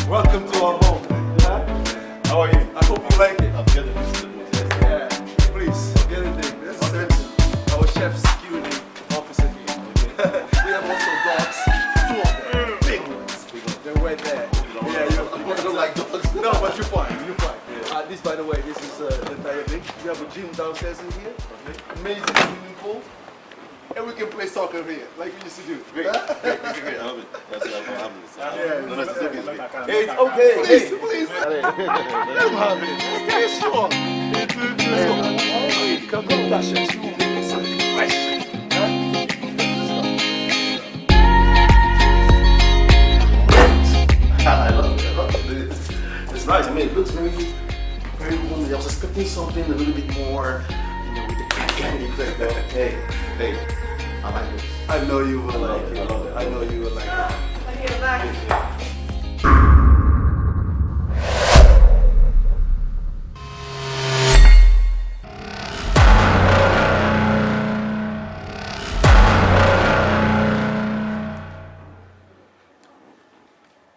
Welcome to our home. How are you? I hope you like it. I'm getting this to the Yeah, please, get in there. This is our chef security officer here. We have also dogs. 2 of them. Big ones. They're right there. Yeah, you don't like dogs. No, but you're fine. You're fine. This, by the way, this is the entire thing. We have a gym downstairs in here. Amazing swimming pool. And we can play soccer here, like we used to do. Great. I love it. That's what I'm having. Yeah, No, that's okay. hey, it's okay. Please, please. Let him have it. Okay, sure. Let's go. Come on, touch it. I love it. I love it. It's nice. I mean, it looks very warm. I was expecting something a little bit more, with the candy flavor. Hey, I like this. I know you will like it. I love it. I know you will like it. Okay, back.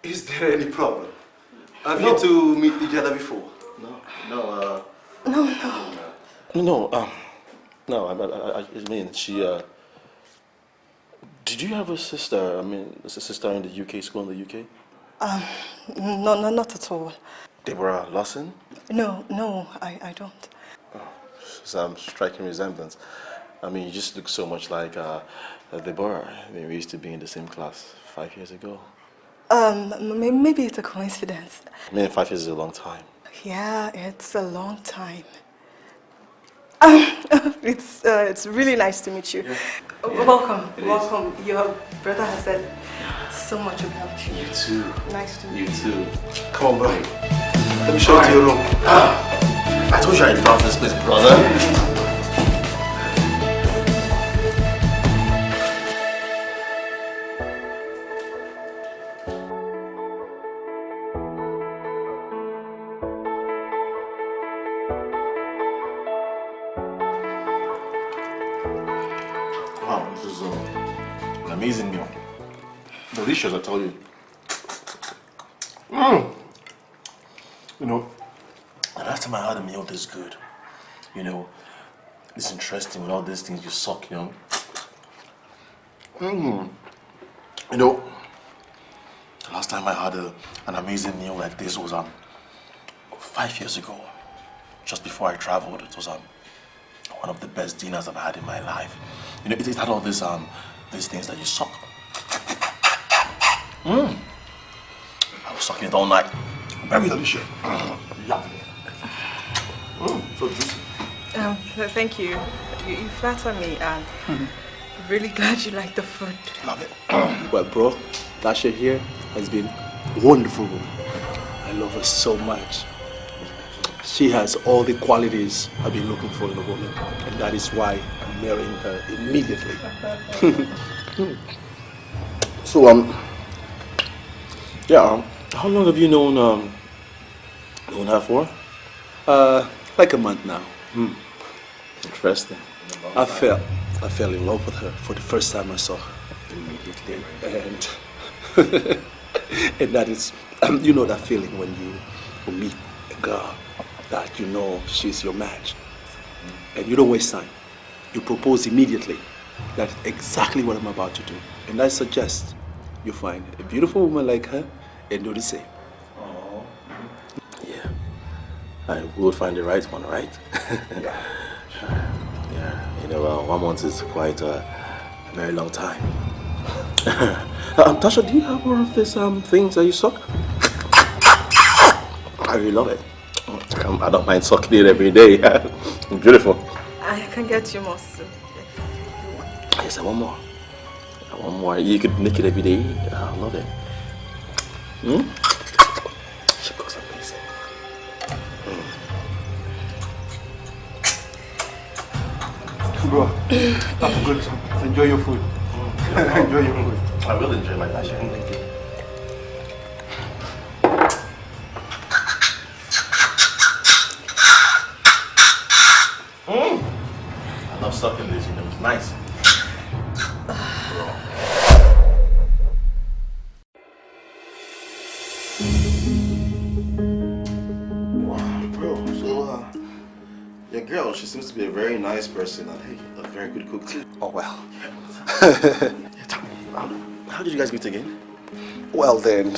Is there any problem? Have you two met each other before? No. I mean, she, did you have a sister? I mean, a sister in the UK, school in the UK? No, not at all. Deborah Lawson? No, I don't. Some striking resemblance. I mean, you just look so much like Deborah. I mean, we used to be in the same class 5 years ago. Maybe it's a coincidence. I mean, 5 years is a long time. Yeah, it's a long time. It's really nice to meet you. Yeah. Welcome. Your brother has said so much about you. You too. Nice to meet you. You too. Come on, bro. Let me show you to your room. I told you I love this place, brother. Wow, this is an amazing meal. Delicious, I tell you. You know, the last time I had a meal this good, it's interesting with all these things you suck, the last time I had an amazing meal like this was 5 years ago, just before I traveled. It was one of the best dinners I've had in my life. It had all these things that you suck. I was sucking it all night. Very delicious. Lovely. So juicy. Thank you. You flatter me, and I'm really glad you like the food. Love it. Well, bro, Tasha here has been wonderful. I love her so much. She has all the qualities I've been looking for in a woman, and that is why I'm marrying her immediately. So, how long have you known her for? Like a month now. Interesting. I fell in love with her for the first time I saw her immediately, and and that is, that feeling when you meet a girl that she's your match, and you don't waste time. You propose immediately. That's exactly what I'm about to do, and I suggest you find a beautiful woman like her and do the same. Oh. Yeah. I will find the right one, right? Yeah. Yeah. 1 month is quite a very long time. Tasha, do you have one of these things that you suck? I really love it. I don't mind sucking it every day. Beautiful. I can get you more soon. Yes, I want more. You could make it every day. I love it. She cooks amazing. Bro, that's good. Enjoy your food. Enjoy your food. I will enjoy my lunch. Thank you. I love sucking this, it's nice. girl. She seems to be a very nice person and hey, a very good cook too. Oh, well. Tell me, how did you guys meet again? Well, then.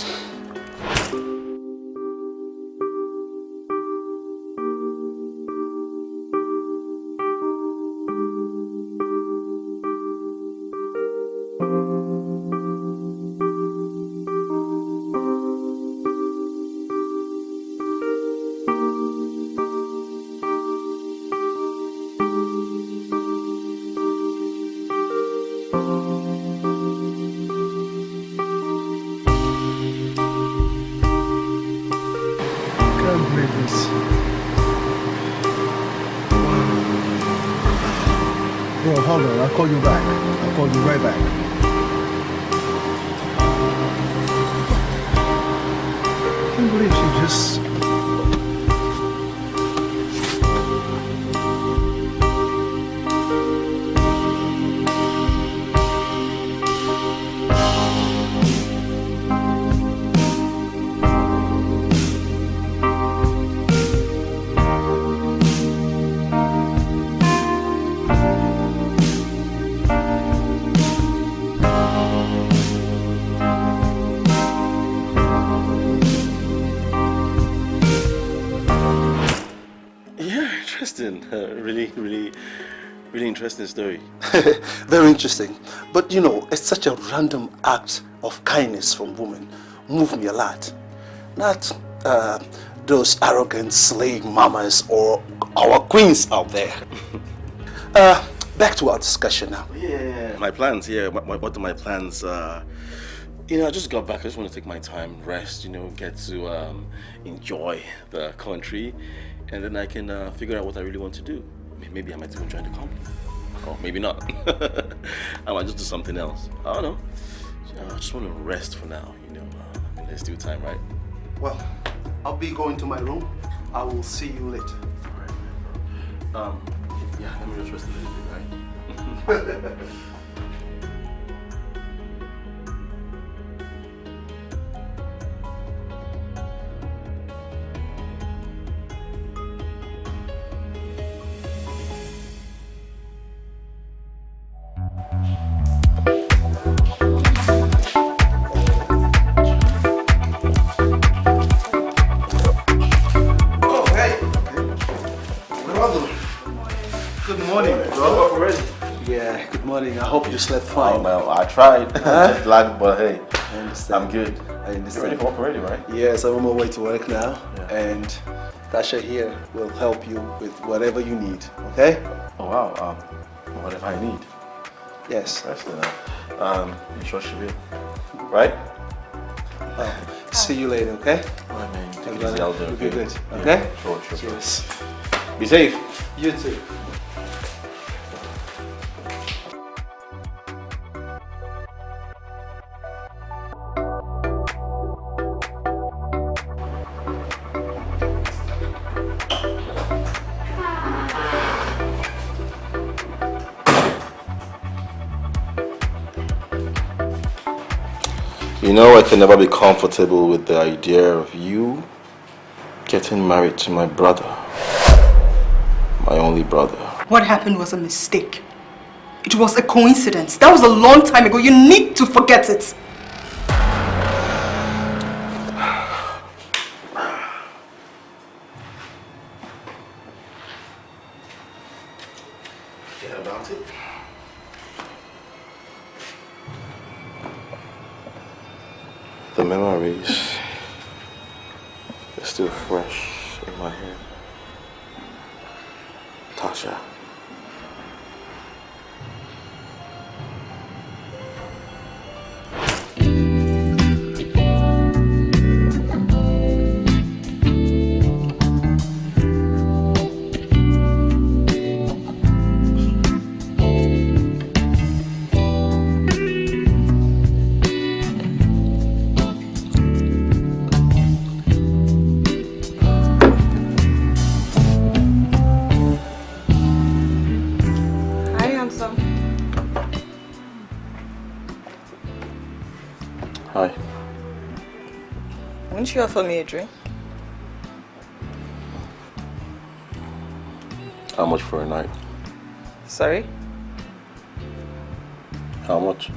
Bro, hold on. I'll call you back. I'll call you right back. I can't believe she just... Really interesting story. Very interesting. But you know, it's such a random act of kindness from women. Move me a lot. Not those arrogant slave mamas or our queens out there. Back to our discussion now. Yeah. My plans, what are my plans? You know, I just got back. I just want to take my time, rest, you know, get to enjoy the country. And then I can figure out what I really want to do. Maybe I might even join the company. Or maybe not. I might just do something else. I don't know. I just want to rest for now, you know. There's still time, right? Well, I'll be going to my room. I will see you later. Alright, yeah, let me just rest a little bit, right? I hope you slept fine. Oh, well, I tried. Just lagged, but hey, I understand. I'm good. I understand. You're ready for work already, right? Yes, I'm on my way to work now. Yeah. And Tasha here will help you with whatever you need, okay? Oh, wow. Whatever I need. Yes. That's good. You sure she will? Right? See you later, okay? All right, man. Take it easy out there, okay? Good, Yeah, okay? Sure. Cheers. Be safe. You too. You know, I can never be comfortable with the idea of you getting married to my brother. My only brother. What happened was a mistake. It was a coincidence. That was a long time ago. You need to forget it. Forget about it. The memories are still fresh in my head. Tasha. Hi. Won't you offer me a drink? How much for a night? Sorry? How much?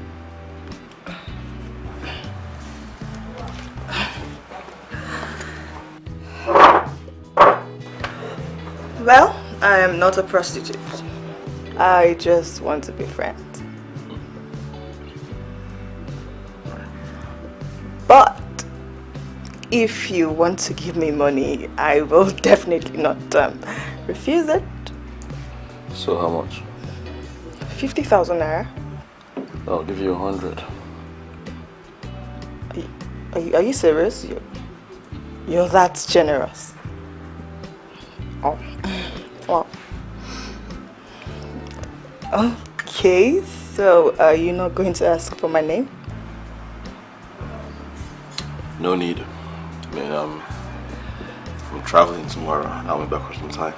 Well, I am not a prostitute. I just want to be friends. But if you want to give me money, I will definitely not refuse it. So how much? 50,000 naira. I'll give you 100. Are you serious? You're that generous. Oh, wow. Okay, so are you not going to ask for my name? No need. I mean, I'm traveling tomorrow. I'll be back for some time.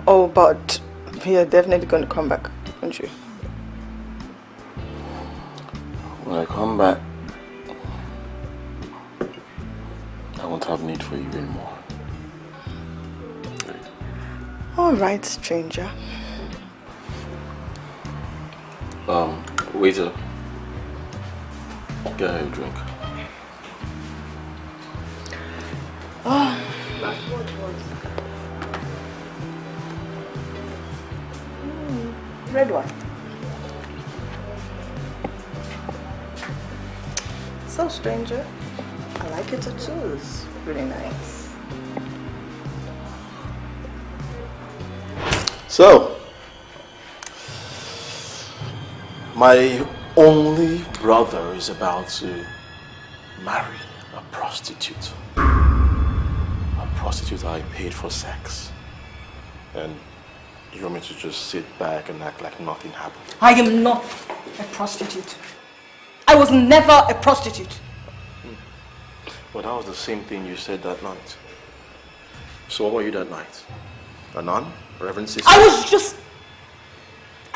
Oh, but you're definitely going to come back, aren't you? When I come back, I won't have need for you anymore. All right, stranger. Waiter. Get her a drink. Red one. So, stranger, I like your tattoos. Really nice. So, my only brother is about to marry a prostitute. A prostitute I paid for sex. And you want me to just sit back and act like nothing happened? I am not a prostitute. I was never a prostitute. Well, that was the same thing you said that night. So what were you that night? A nun? Reverend sister? I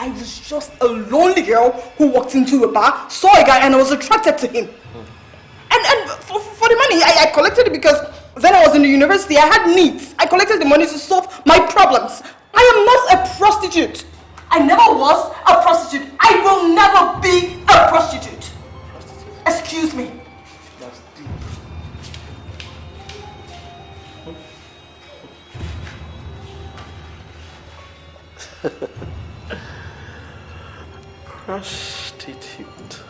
was just a lonely girl who walked into a bar, saw a guy, and I was attracted to him. And for the money, I collected it because then I was in the university. I had needs. I collected the money to solve my problems. I am not a prostitute. I never was a prostitute. I will never be a prostitute. Excuse me. That's deep. Prostitute.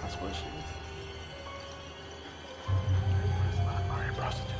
That's what she is. Marry a prostitute.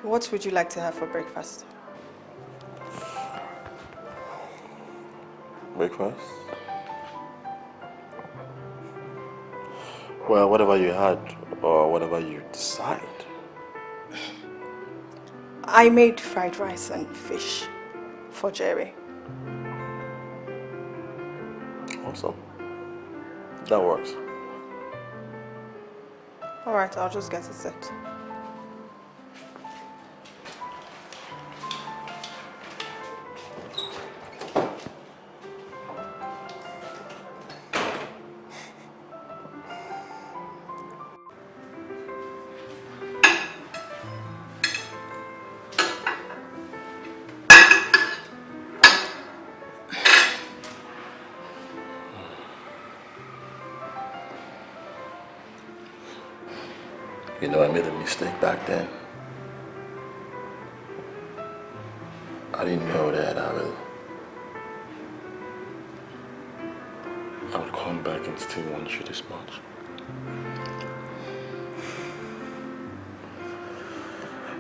What would you like to have for breakfast? Breakfast? Well, whatever you had, or whatever you decide. I made fried rice and fish for Jerry. Awesome. That works. All right, I'll just get it set. You know, I made a mistake back then. I didn't know that I would come back and still want you this much.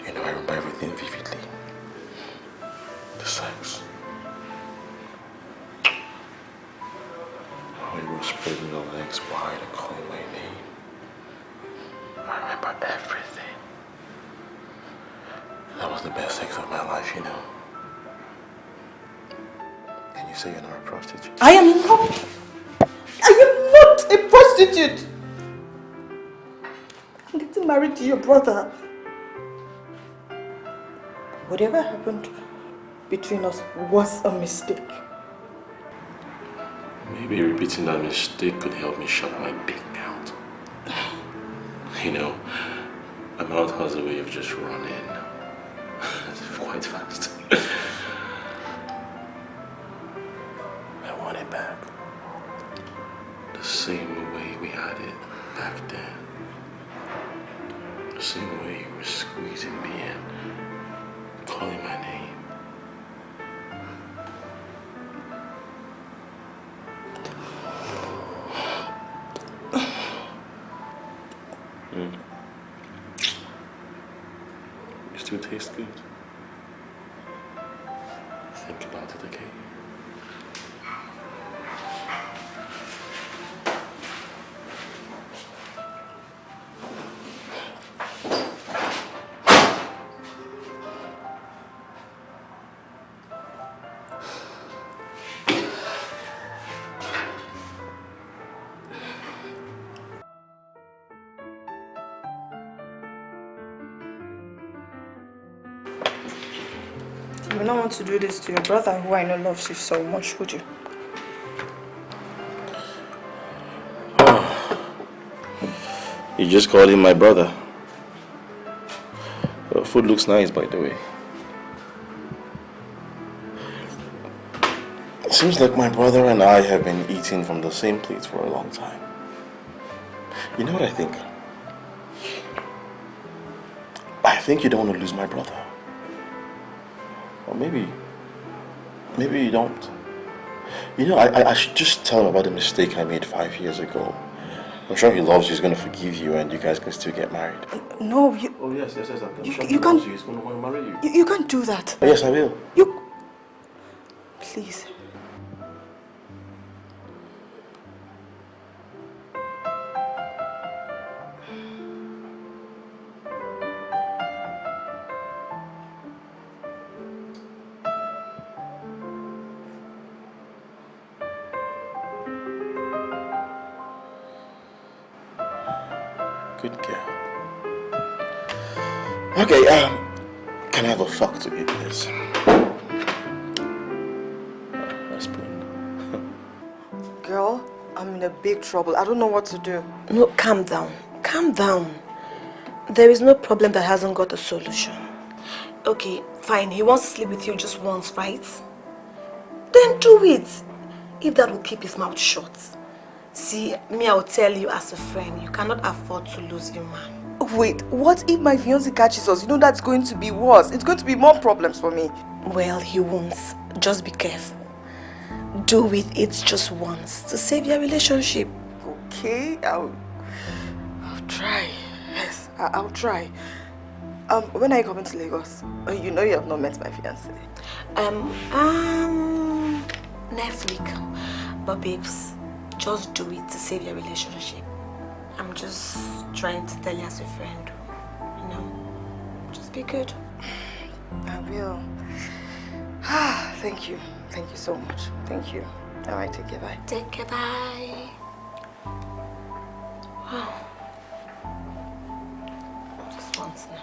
You know, I remember everything vividly. The sex. How you were spreading your legs wide and calling my name. I remember everything. That was the best sex of my life, you know. And you say you're not a prostitute? I am not a prostitute. I'm getting married to your brother. Whatever happened between us was a mistake. Maybe repeating that mistake could help me shut my big mouth. You know, my mouth has a way of just running quite fast. I want it back. The same way we had it back then. The same way you were squeezing me and calling my name. You still taste good. Think about it, okay? You would not want to do this to your brother, who I know loves you so much, would you? You just called him my brother. Food looks nice, by the way. It seems like my brother and I have been eating from the same plate for a long time. You know what I think? I think you don't want to lose my brother. Or maybe you don't. You know, I should just tell him about the mistake I made 5 years ago. I'm sure he loves you, he's going to forgive you, and you guys can still get married. No, you... Oh, yes, I'm You- sure you he can't- loves you, he's going to want to marry you. You can't do that. Oh, yes, I will. You... Please. Good girl. Okay, can I have a fuck to eat this? That's spoon. Girl, I'm in a big trouble. I don't know what to do. No, calm down. Calm down. There is no problem that hasn't got a solution. Okay, fine. He wants to sleep with you just once, right? Then do it. If that will keep his mouth shut. See, me, I will tell you as a friend, you cannot afford to lose your man. Wait, what if my fiancé catches us? You know that's going to be worse. It's going to be more problems for me. Well, he won't. Just be careful. Do it just once to save your relationship. Okay, I'll try. Yes, I'll try. When are you coming to Lagos? You know you have not met my fiancé. Next week. But babes, just do it to save your relationship. I'm just trying to tell you as a friend, you know, just be good. I will. Thank you. Thank you so much. Thank you. All right, take care, bye. Take care, bye. Wow. Just once now.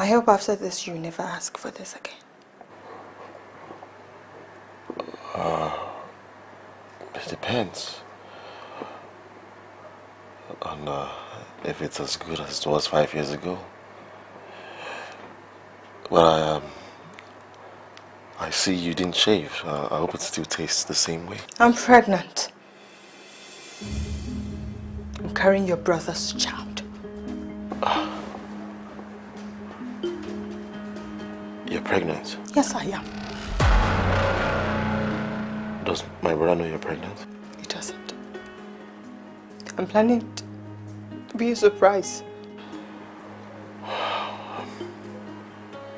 I hope after this you never ask for this again. It depends on if it's as good as it was 5 years ago. Well, I see you didn't shave. I hope it still tastes the same way. I'm pregnant. I'm carrying your brother's child. You're pregnant? Yes, I am. Does my brother know you're pregnant? He doesn't. I'm planning it to be a surprise.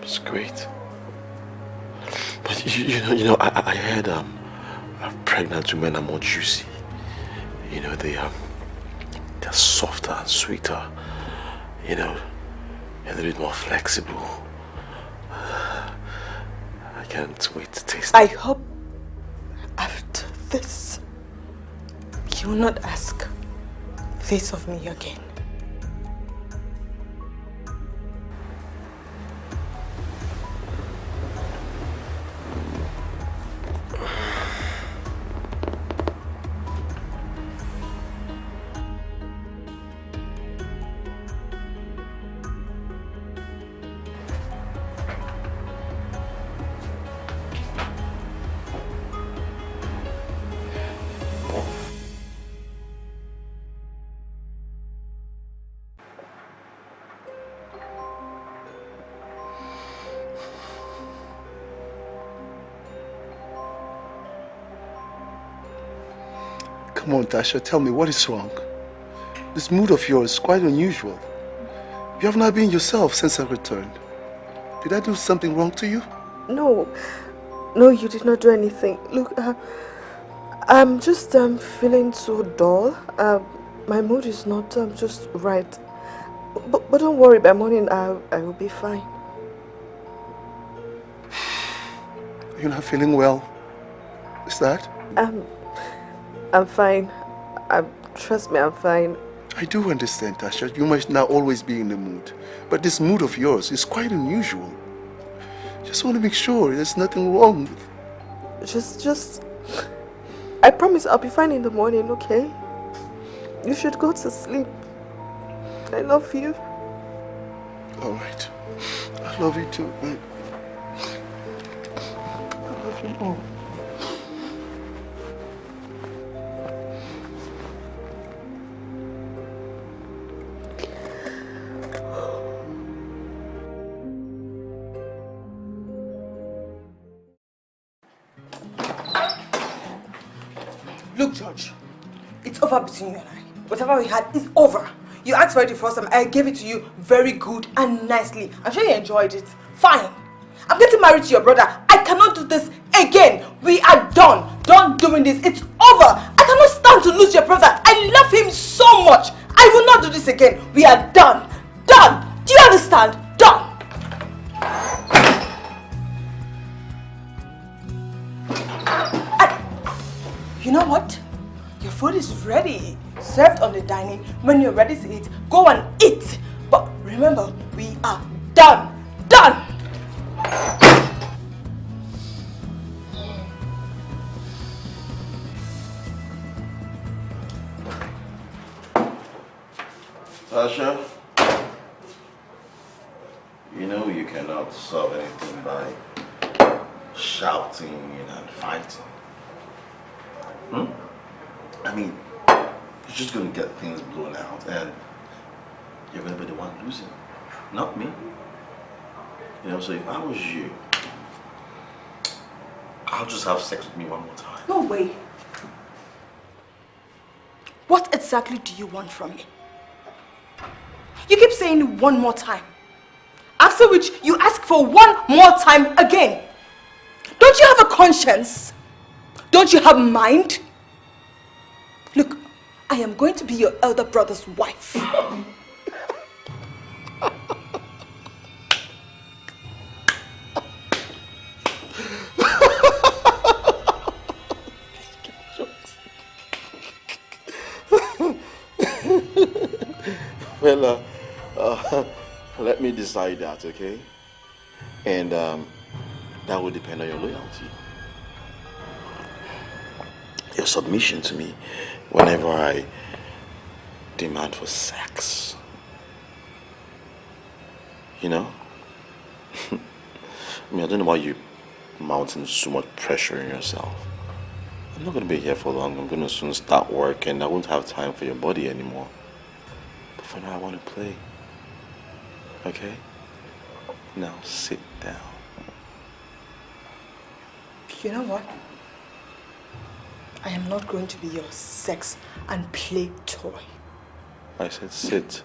It's great. But you know, I heard pregnant women are more juicy. You know, they're softer and sweeter. You know, a little bit more flexible. I can't wait to taste it. I hope after this, you will not ask this of me again. Come on, Tasha, tell me what is wrong. This mood of yours is quite unusual. You have not been yourself since I returned. Did I do something wrong to you? No, you did not do anything. Look, I'm just feeling so dull. My mood is not just right. But don't worry, by morning I will be fine. You're not feeling well. Is that? I'm fine. Trust me, I'm fine. I do understand, Tasha. You might not always be in the mood. But this mood of yours is quite unusual. Just want to make sure there's nothing wrong. Just... I promise I'll be fine in the morning, okay? You should go to sleep. I love you. All right. I love you too. I love you more. Look, George, it's over between you and I. Whatever we had is over. You asked for it the first time. I gave it to you very good and nicely. I'm sure you enjoyed it. Fine. I'm getting married to your brother. I cannot do this again. We are done. Done doing this. It's over. I cannot stand to lose your brother. I love him so much. I will not do this again. We are done. Done. Do you understand? Done. You know what? Your food is ready. Served on the dining. When you're ready to eat, go and eat. But remember, we are done. Done! Tasha, you know you cannot solve anything by shouting and fighting. I mean, you're just gonna get things blown out and you're gonna be the one losing, not me. You know, so if I was you, I'll just have sex with me one more time. No way. What exactly do you want from me? You keep saying one more time. After which, you ask for one more time again. Don't you have a conscience? Don't you have mind? Look, I am going to be your elder brother's wife. Well, Let me decide that, okay? And that will depend on your loyalty. Your submission to me whenever I demand for sex. You know? I mean, I don't know why you mounting so much pressure on yourself. I'm not going to be here for long. I'm going to soon start work and I won't have time for your body anymore. But for now, I want to play. Okay? Now sit down. You know what? I am not going to be your sex and play toy. I said sit.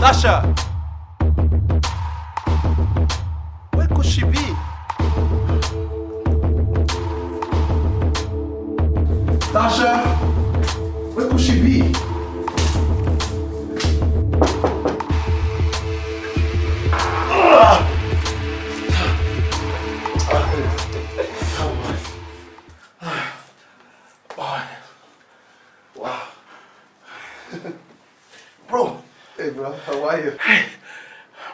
Tasha! Where could she be? Tasha! Where could she be? Bro. Hey, bro. How are you? Hey,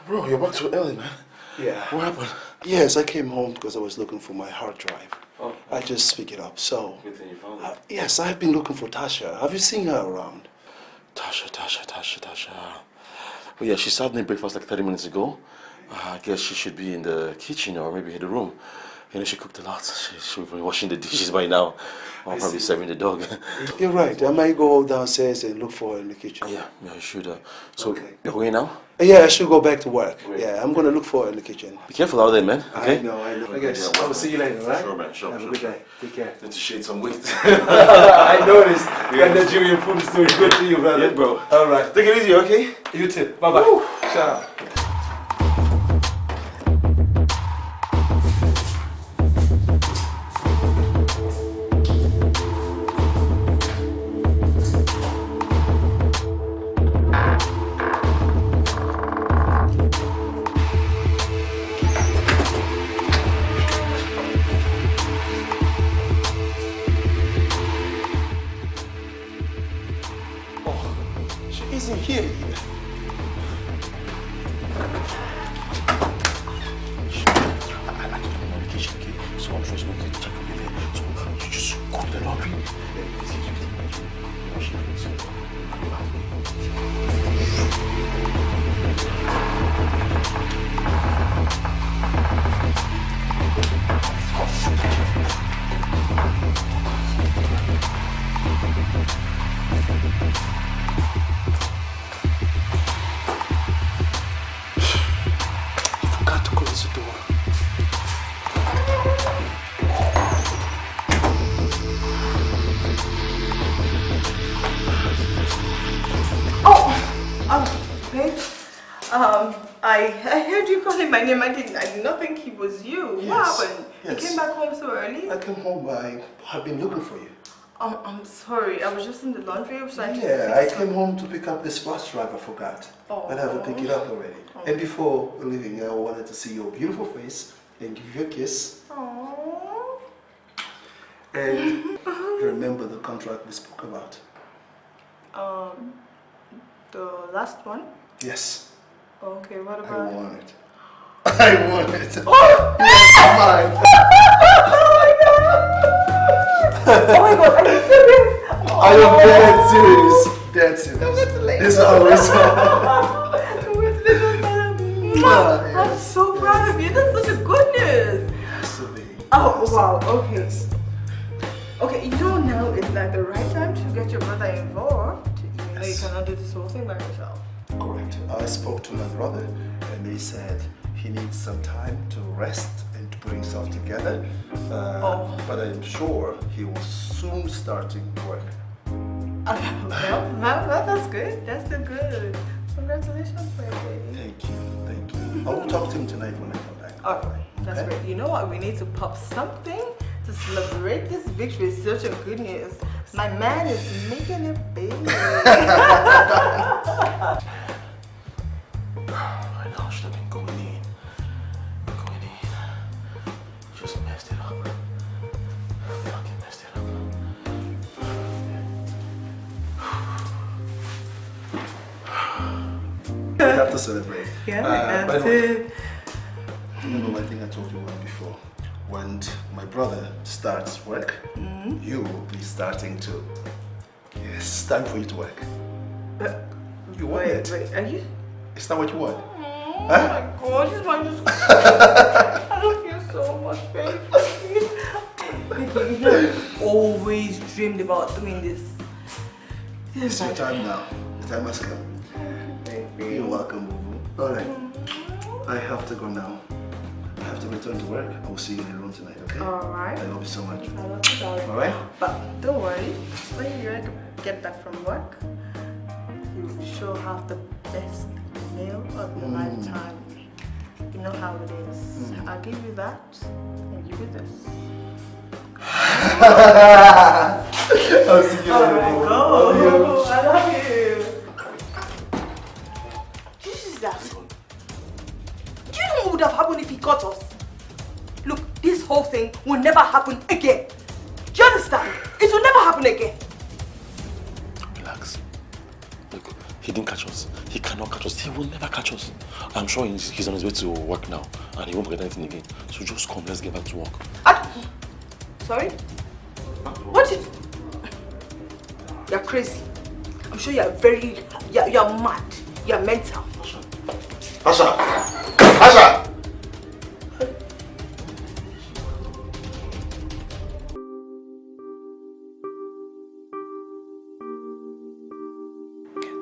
bro, you're back so early, man. Yeah. What happened? Yes, I came home because I was looking for my hard drive. Oh. I just picked it up. So, Good thing you found it. yes, I've been looking for Tasha. Have you seen her around? Tasha. Oh yeah, she served me breakfast like 30 minutes ago. I guess she should be in the kitchen or maybe in the room. You know, she cooked a lot. She should be washing the dishes by now. Or probably serving the dog. You're right. I might go downstairs and look for her in the kitchen. Yeah, you should. So, Okay. you're going now? Yeah, I should go back to work. Great. Yeah, I'm going to look for her in the kitchen. Be careful out there, man. Okay? I know. I guess I will see you later, right? Sure, man. Sure. Have a good day. Take care. Need to shade some weight. I noticed. That Nigerian food is doing good to you, brother. Yeah, bro. All right. Take it easy, okay? You too. Bye-bye. Shut up. She isn't here either. So I'm just going to check over there. So you just cook the laundry. I forgot to close the door. Babe, I heard you calling my name. I did not think it was you. Yes, What happened? yes. You came back home so early? I came home. I've been looking for you. I'm sorry. I was just in the laundry. I was trying to Yeah, I fix came home to pick up this flash drive. I forgot. Oh. But I have to pick it up already. And before leaving, I wanted to see your beautiful face and give you a kiss. Aww. And remember the contract we spoke about. The last one? Yes, Okay, what I about? want it. I want it. Oh! Yes, mine. Oh my god, are you serious? I am dead serious. Dead serious. Congratulations. This is always. Congratulations, I'm so proud of you. That's such a good news. Oh, wow. Okay. Okay, you know now it's like the right time to get your brother involved. You know you cannot do this whole thing by yourself. Correct. I spoke to my brother and he said he needs some time to rest and to put himself together. But I'm sure he will soon start to work. Well, that's good. That's still good. Congratulations, baby. Thank you. Thank you. I will talk to him tonight when I come back. Alright, that's Okay. great. You know what? We need to pop something to celebrate this victory. It's such a good news. My man is making it big. I know, I should have been going in. Just messed it up. Fucking messed it up. We have to celebrate. Yeah, By the way, you know, I think I told you one before. When my brother starts work, you will be starting too. Yes, it's time for you to work. But, You want it? wait, are you? It's not what you want. Oh Huh? my god, this one just. I love you so much, baby. You know, I've always dreamed about doing this. It's your time now. The time has come. Baby. You're welcome, boo boo. Alright. I have to go now. I have to return to work. I will see you in the room tonight, okay? Alright. I love you so much. I love you, darling. Alright? But don't worry, when you get back from work, you will sure have the best meal of your lifetime. You know how it is. I'll give you that and give you this. I'll see you later. boo boo. Love you. I love you. Jesus. Do you know what would have happened if he caught us? Look, this whole thing will never happen again. Do you understand? It will never happen again. Relax. Look, he didn't catch us. He cannot catch us. He will never catch us. I'm sure he's on his way to work now and he won't forget anything again. So just come, let's get back to work. Sorry? What did... You're crazy. I'm sure you're you're mad. You're mental. Asha! Asha!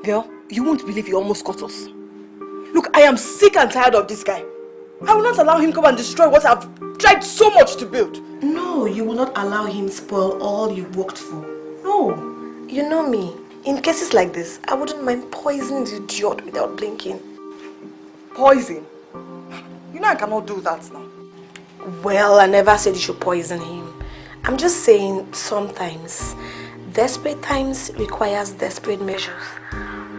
Girl, you won't believe he almost caught us. Look, I am sick and tired of this guy. I will not allow him come and destroy what I've tried so much to build. No, you will not allow him spoil all you've worked for. No. You know me. In cases like this, I wouldn't mind poisoning the idiot without blinking. Poison? You know I cannot do that now. Well, I never said you should poison him. I'm just saying sometimes desperate times requires desperate measures.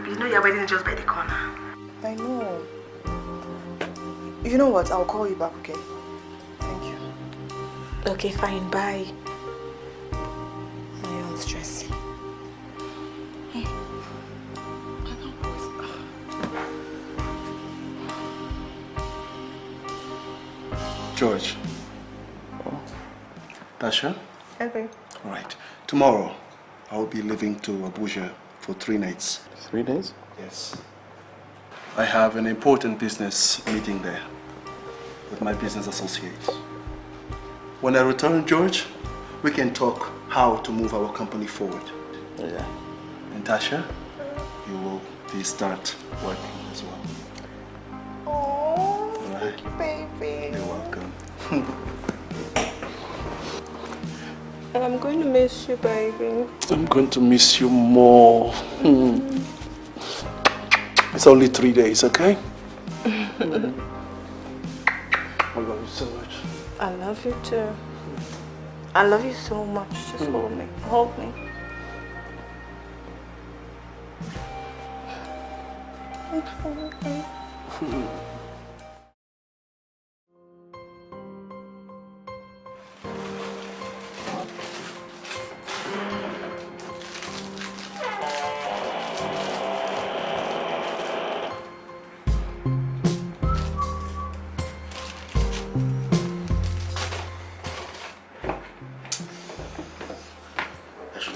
You know your wedding is just by the corner. I know. You know what? I'll call you back, okay? Thank you. Okay, fine. Bye. I don't stress. George. Tasha? Okay. Alright. Tomorrow, I will be leaving to Abuja for 3 nights. 3 days? Yes. I have an important business meeting there with my business associates. When I return, George, we can talk how to move our company forward. Yeah. And Tasha, you will start working as well. Oh, Alright? baby. You're welcome. And I'm going to miss you, baby. I'm going to miss you more. It's only 3 days, okay? I love you so much. I love you too. I love you so much. Just hold me. Hold me.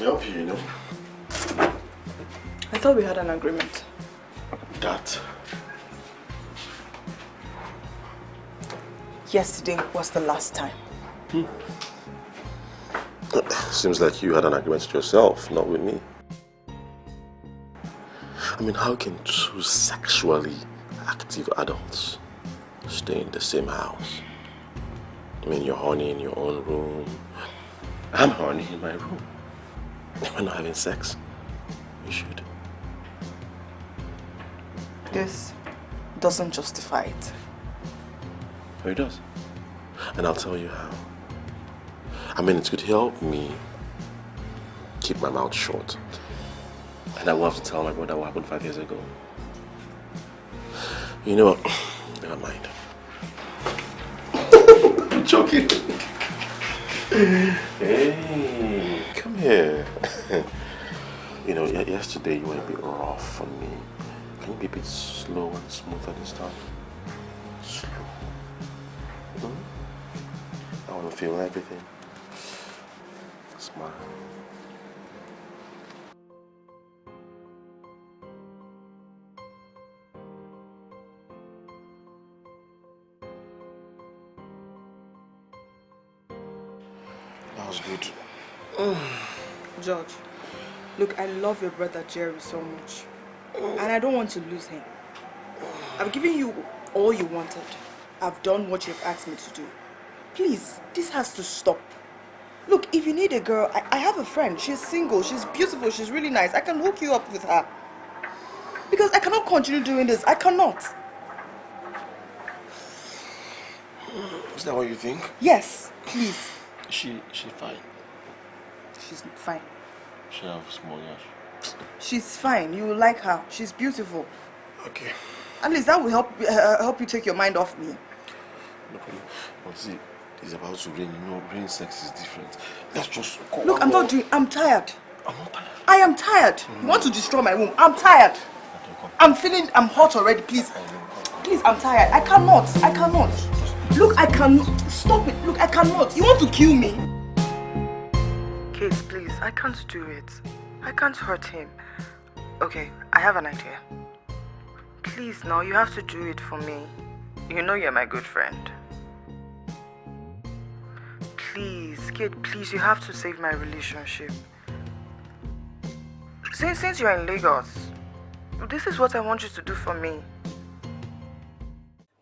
help you, you know. I thought we had an agreement. That. Yesterday was the last time. Seems like you had an agreement with yourself, not with me. I mean, how can two sexually active adults stay in the same house? I mean, you're horny in your own room. I'm horny in my room. We're not having sex. We should. This doesn't justify it. Oh, it does. And I'll tell you how. I mean, it could help me keep my mouth shut. And I will have to tell my brother what happened 5 years ago. You know what? Never mind. I'm joking. Hey, come here. You know, yesterday you were a bit rough on me. Can you be a bit slow and smooth at this time? Slow. I want to feel everything. Smile. That was good. George, look, I love your brother Jerry so much. And I don't want to lose him. I've given you all you wanted. I've done what you've asked me to do. Please, this has to stop. Look, if you need a girl, I have a friend. She's single, she's beautiful, she's really nice. I can hook you up with her. Because I cannot continue doing this. I cannot. Is that what you think? Yes, please. She fine. She's fine. She have small yash. She's fine. You will like her. She's beautiful. Okay. At least that will help you take your mind off me. No problem. But see, it's about to rain. You know, rain sex is different. Let's just go. Look, I'm not doing. I'm tired. I'm not tired. I am tired. You want to destroy my womb? I'm tired. I'm hot already. Please, please, I'm tired. I cannot. Look, I cannot. Stop it. Look, I cannot. You want to kill me? Kate, please, I can't do it. I can't hurt him. Okay, I have an idea. Please, now you have to do it for me. You know you're my good friend. Please, Kate, please, you have to save my relationship. Since you're in Lagos, this is what I want you to do for me.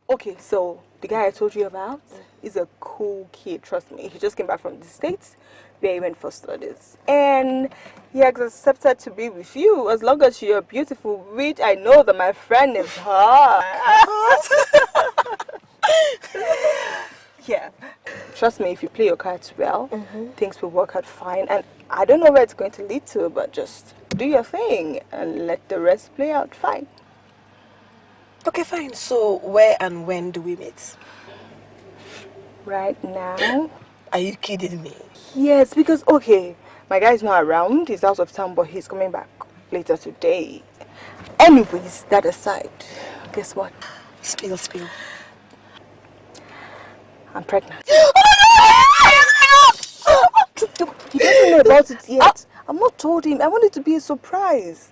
Okay, so the guy I told you about is a cool kid, trust me. He just came back from the States where he went for studies. And he has accepted to be with you as long as you're beautiful, which I know that my friend is hot. Yeah. Trust me, if you play your cards well, things will work out fine. And I don't know where it's going to lead to, but just do your thing and let the rest play out fine. Okay, fine. So where and when do we meet? Right now? Are you kidding me? Yes, because, okay, my guy's not around. He's out of town, but he's coming back later today. Anyways, that aside, guess what? Spill. I'm pregnant. He doesn't know about it yet. I'm not told him. I want it to be a surprise.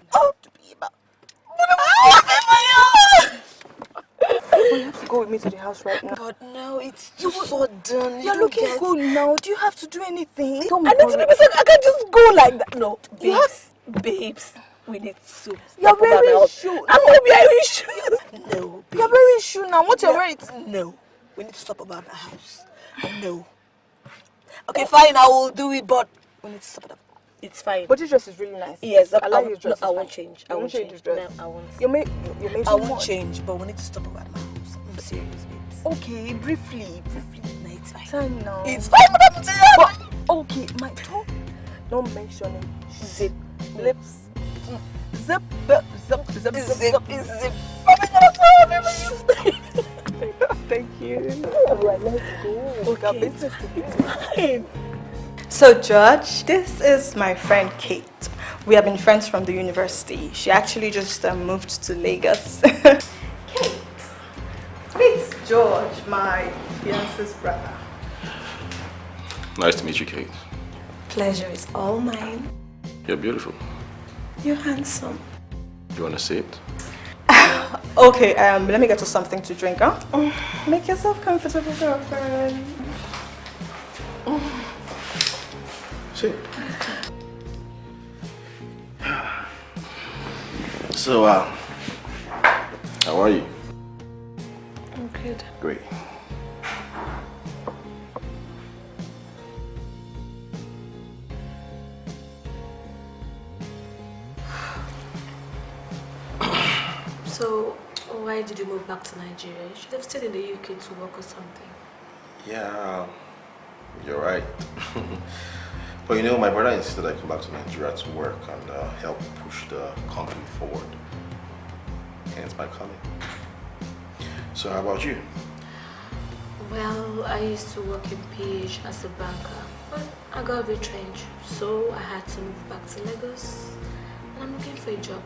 You have to go with me to the house right now. But no, it's too sudden. You're looking good now. Do you have to do anything? I need to be I can't just go like that. No, babes, we need to. You're wearing shoes. I'm not wearing shoes. No, babes. You're wearing shoes now. What's your rate? No, we need to stop about the house. No. Okay, fine, I will do it, but we need to stop it up. It's fine. But this dress is really nice. Yes, I like your dress. No, I won't change. I won't change this dress. No, I won't. You made I won't change, but we need to stop about my house. I'm serious, babes. Okay, briefly. No, it's fine. Time now. It's fine, madam. But, okay, my tongue. Don't mention it. Zip. Lips. Zip. Thank you. Alright, let's go. We got business to do. So, George, this is my friend Kate. We have been friends from the university. She actually just moved to Lagos. Kate, meet George, my fiance's brother. Nice to meet you, Kate. Pleasure is all mine. You're beautiful. You're handsome. You want to see it? Okay, let me get you something to drink, huh? Make yourself comfortable, girlfriend. See. So, how are you? I'm good. Great. So, why did you move back to Nigeria? You should have stayed in the UK to work or something. Yeah, you're right. But you know, my brother insisted I come back to Nigeria to work and help push the company forward. Hence my coming. So how about you? Well, I used to work in PH as a banker, but I got retrenched, so I had to move back to Lagos, and I'm looking for a job.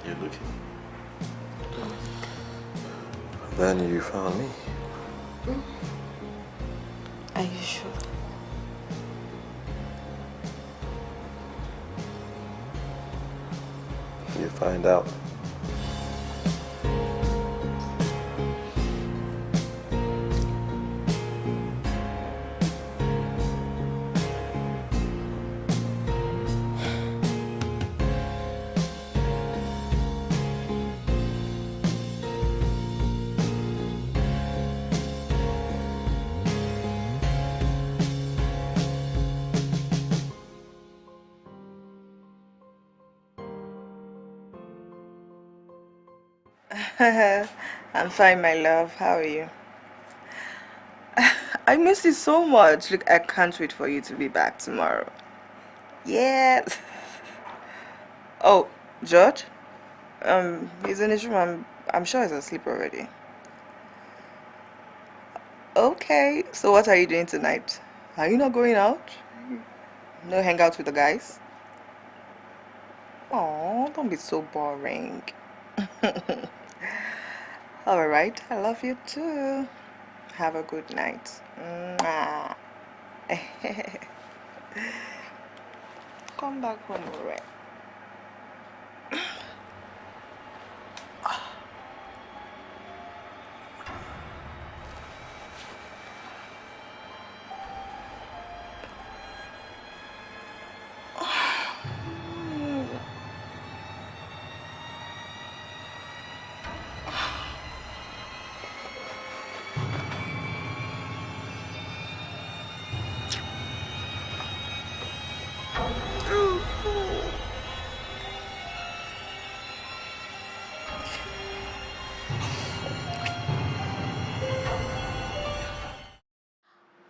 You're looking. Then you found me. Are you sure? You find out. I'm fine, my love. How are you? I miss you so much. Look, I can't wait for you to be back tomorrow. Yes. Oh, George? He's in his room. I'm sure he's asleep already. Okay, so what are you doing tonight? Are you not going out? No hangouts with the guys? Oh, don't be so boring. All right, I love you too. Have a good night. Mwah. Come back home already.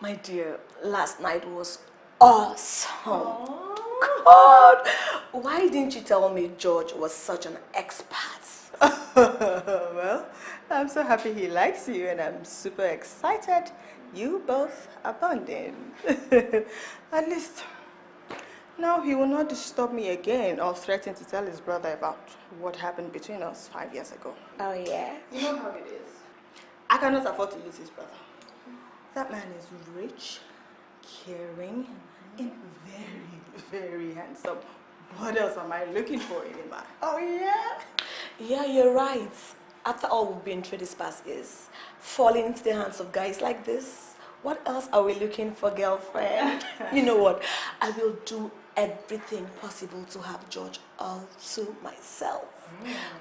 My dear, last night was awesome. God, why didn't you tell me George was such an expert? Well, I'm so happy he likes you, and I'm super excited you both are bonding. At least now he will not disturb me again or threaten to tell his brother about what happened between us 5 years ago. Oh yeah? You know how it is. I cannot afford to lose his brother. That man is rich, caring, and very, very handsome. What else am I looking for in a man? Oh yeah? Yeah, you're right. After all we've been through these past years, falling into the hands of guys like this, what else are we looking for, girlfriend? You know what? I will do everything possible to have George all to myself.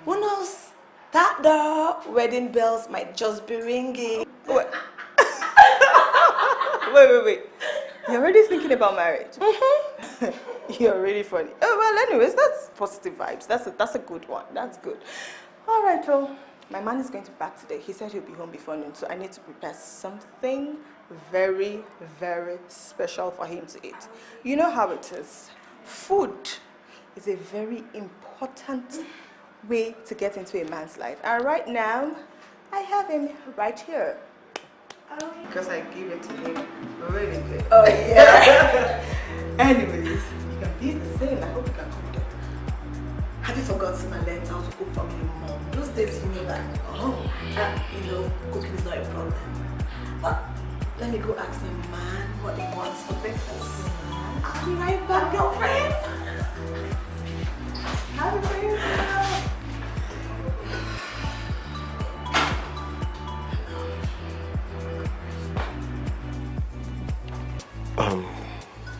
Who knows? That the wedding bells might just be ringing. Wait. You're already thinking about marriage? You're really funny. Oh, well, anyways, that's positive vibes. That's a good one. That's good. All right, well, my man is going to back today. He said he'll be home before noon, so I need to prepare something very, very special for him to eat. You know how it is. Food is a very important way to get into a man's life. And right now, I have him right here. Because I give it to him really good. Oh, yeah. Anyways, you can be the same. I hope you can cook them. Have you forgotten I learned how to cook from your mom? Those days you know that, cooking is not a problem. But Let me go ask my man what he wants for breakfast. I'll be right back, girlfriend. Happy birthday.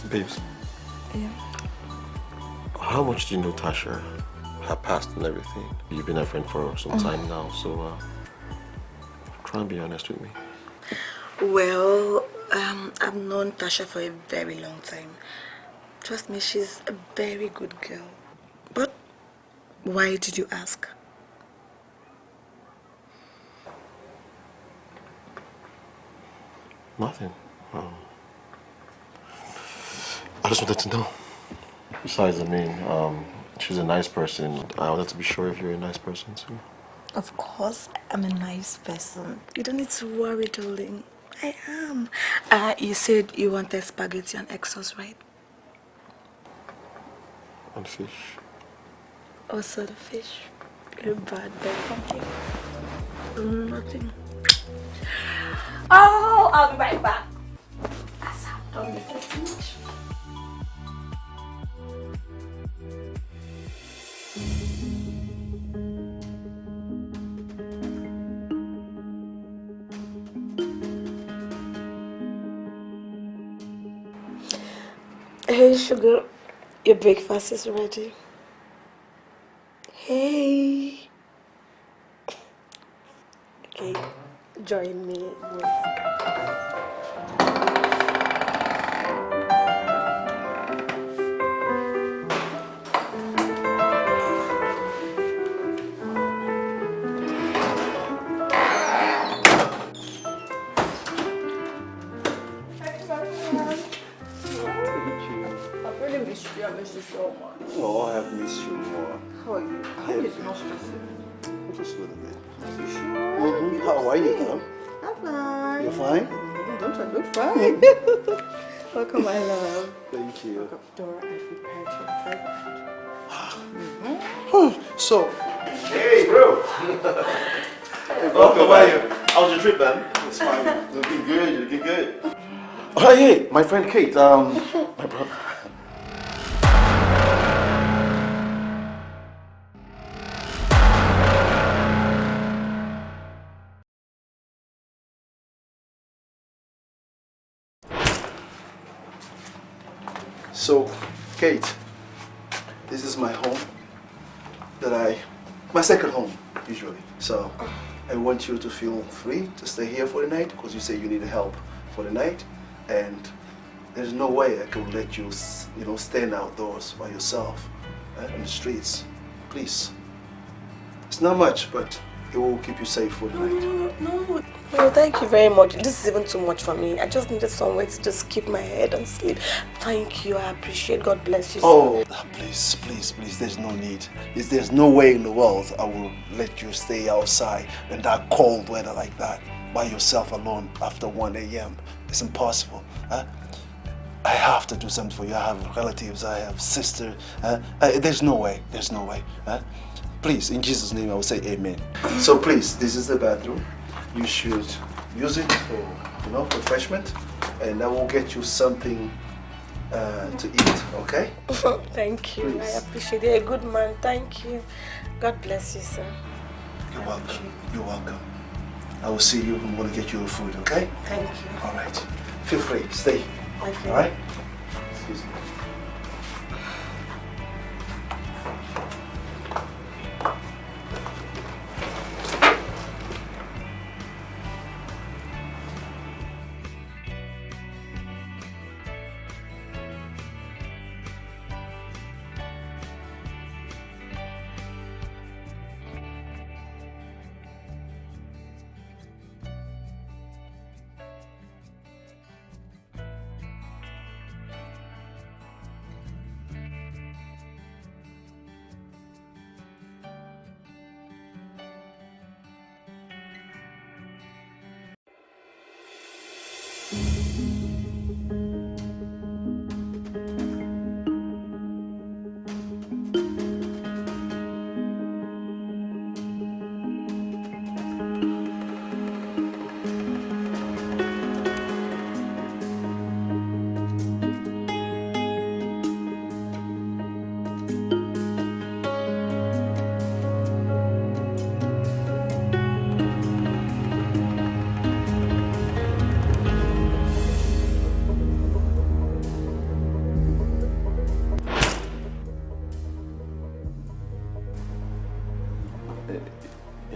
Babes. Yeah. How much do you know Tasha? Her past and everything. You've been her friend for some time now, so try and be honest with me. Well, I've known Tasha for a very long time. Trust me, she's a very good girl. But why did you ask? Nothing. I just wanted to know. Besides, I mean, she's a nice person. I wanted to be sure if you're a nice person too. Of course, I'm a nice person. You don't need to worry, darling. I am. You said you wanted spaghetti and egg sauce, right? And fish. Also the fish. You're bad, but something. Nothing. Oh, I'll be right back. As I've done this so much. Hey, sugar, your breakfast is ready. Hey. Okay, join me. I miss you so much. Oh, I have missed you more. How are you? I hope it's not stressing. Just a little bit. Are you sure? How are you now? I'm fine. You're fine? Don't I look fine? Welcome, my love. Thank you. Dora, I prepared your present. So, Hey, bro. welcome. How are you? How's your trip, man? It's fine. Looking good. Looking good. Oh, hey, my friend Kate. My brother. So, Kate, this is my home my second home, usually. So, I want you to feel free to stay here for the night because you say you need help for the night. And there's no way I could let you, stand outdoors by yourself on the streets. Please. It's not much, but it will keep you safe for the night. No, thank you very much. This is even too much for me. I just needed somewhere to just keep my head and sleep. Thank you, I appreciate. God bless you. Oh, please, please, please, there's no need. There's no way in the world I will let you stay outside in that cold weather like that by yourself alone after 1 a.m. It's impossible. I have to do something for you. I have relatives, I have sister. There's no way, Please, in Jesus' name, I will say amen. So please, this is the bathroom. You should use it for, refreshment, and I will get you something to eat, okay? Thank you. Please. I appreciate it. You're a good man. Thank you. God bless you, sir. You're welcome. You're welcome. I will see you. I'm going to get you food, okay? Thank you. All right. Feel free. Stay. Okay. All right? Excuse me.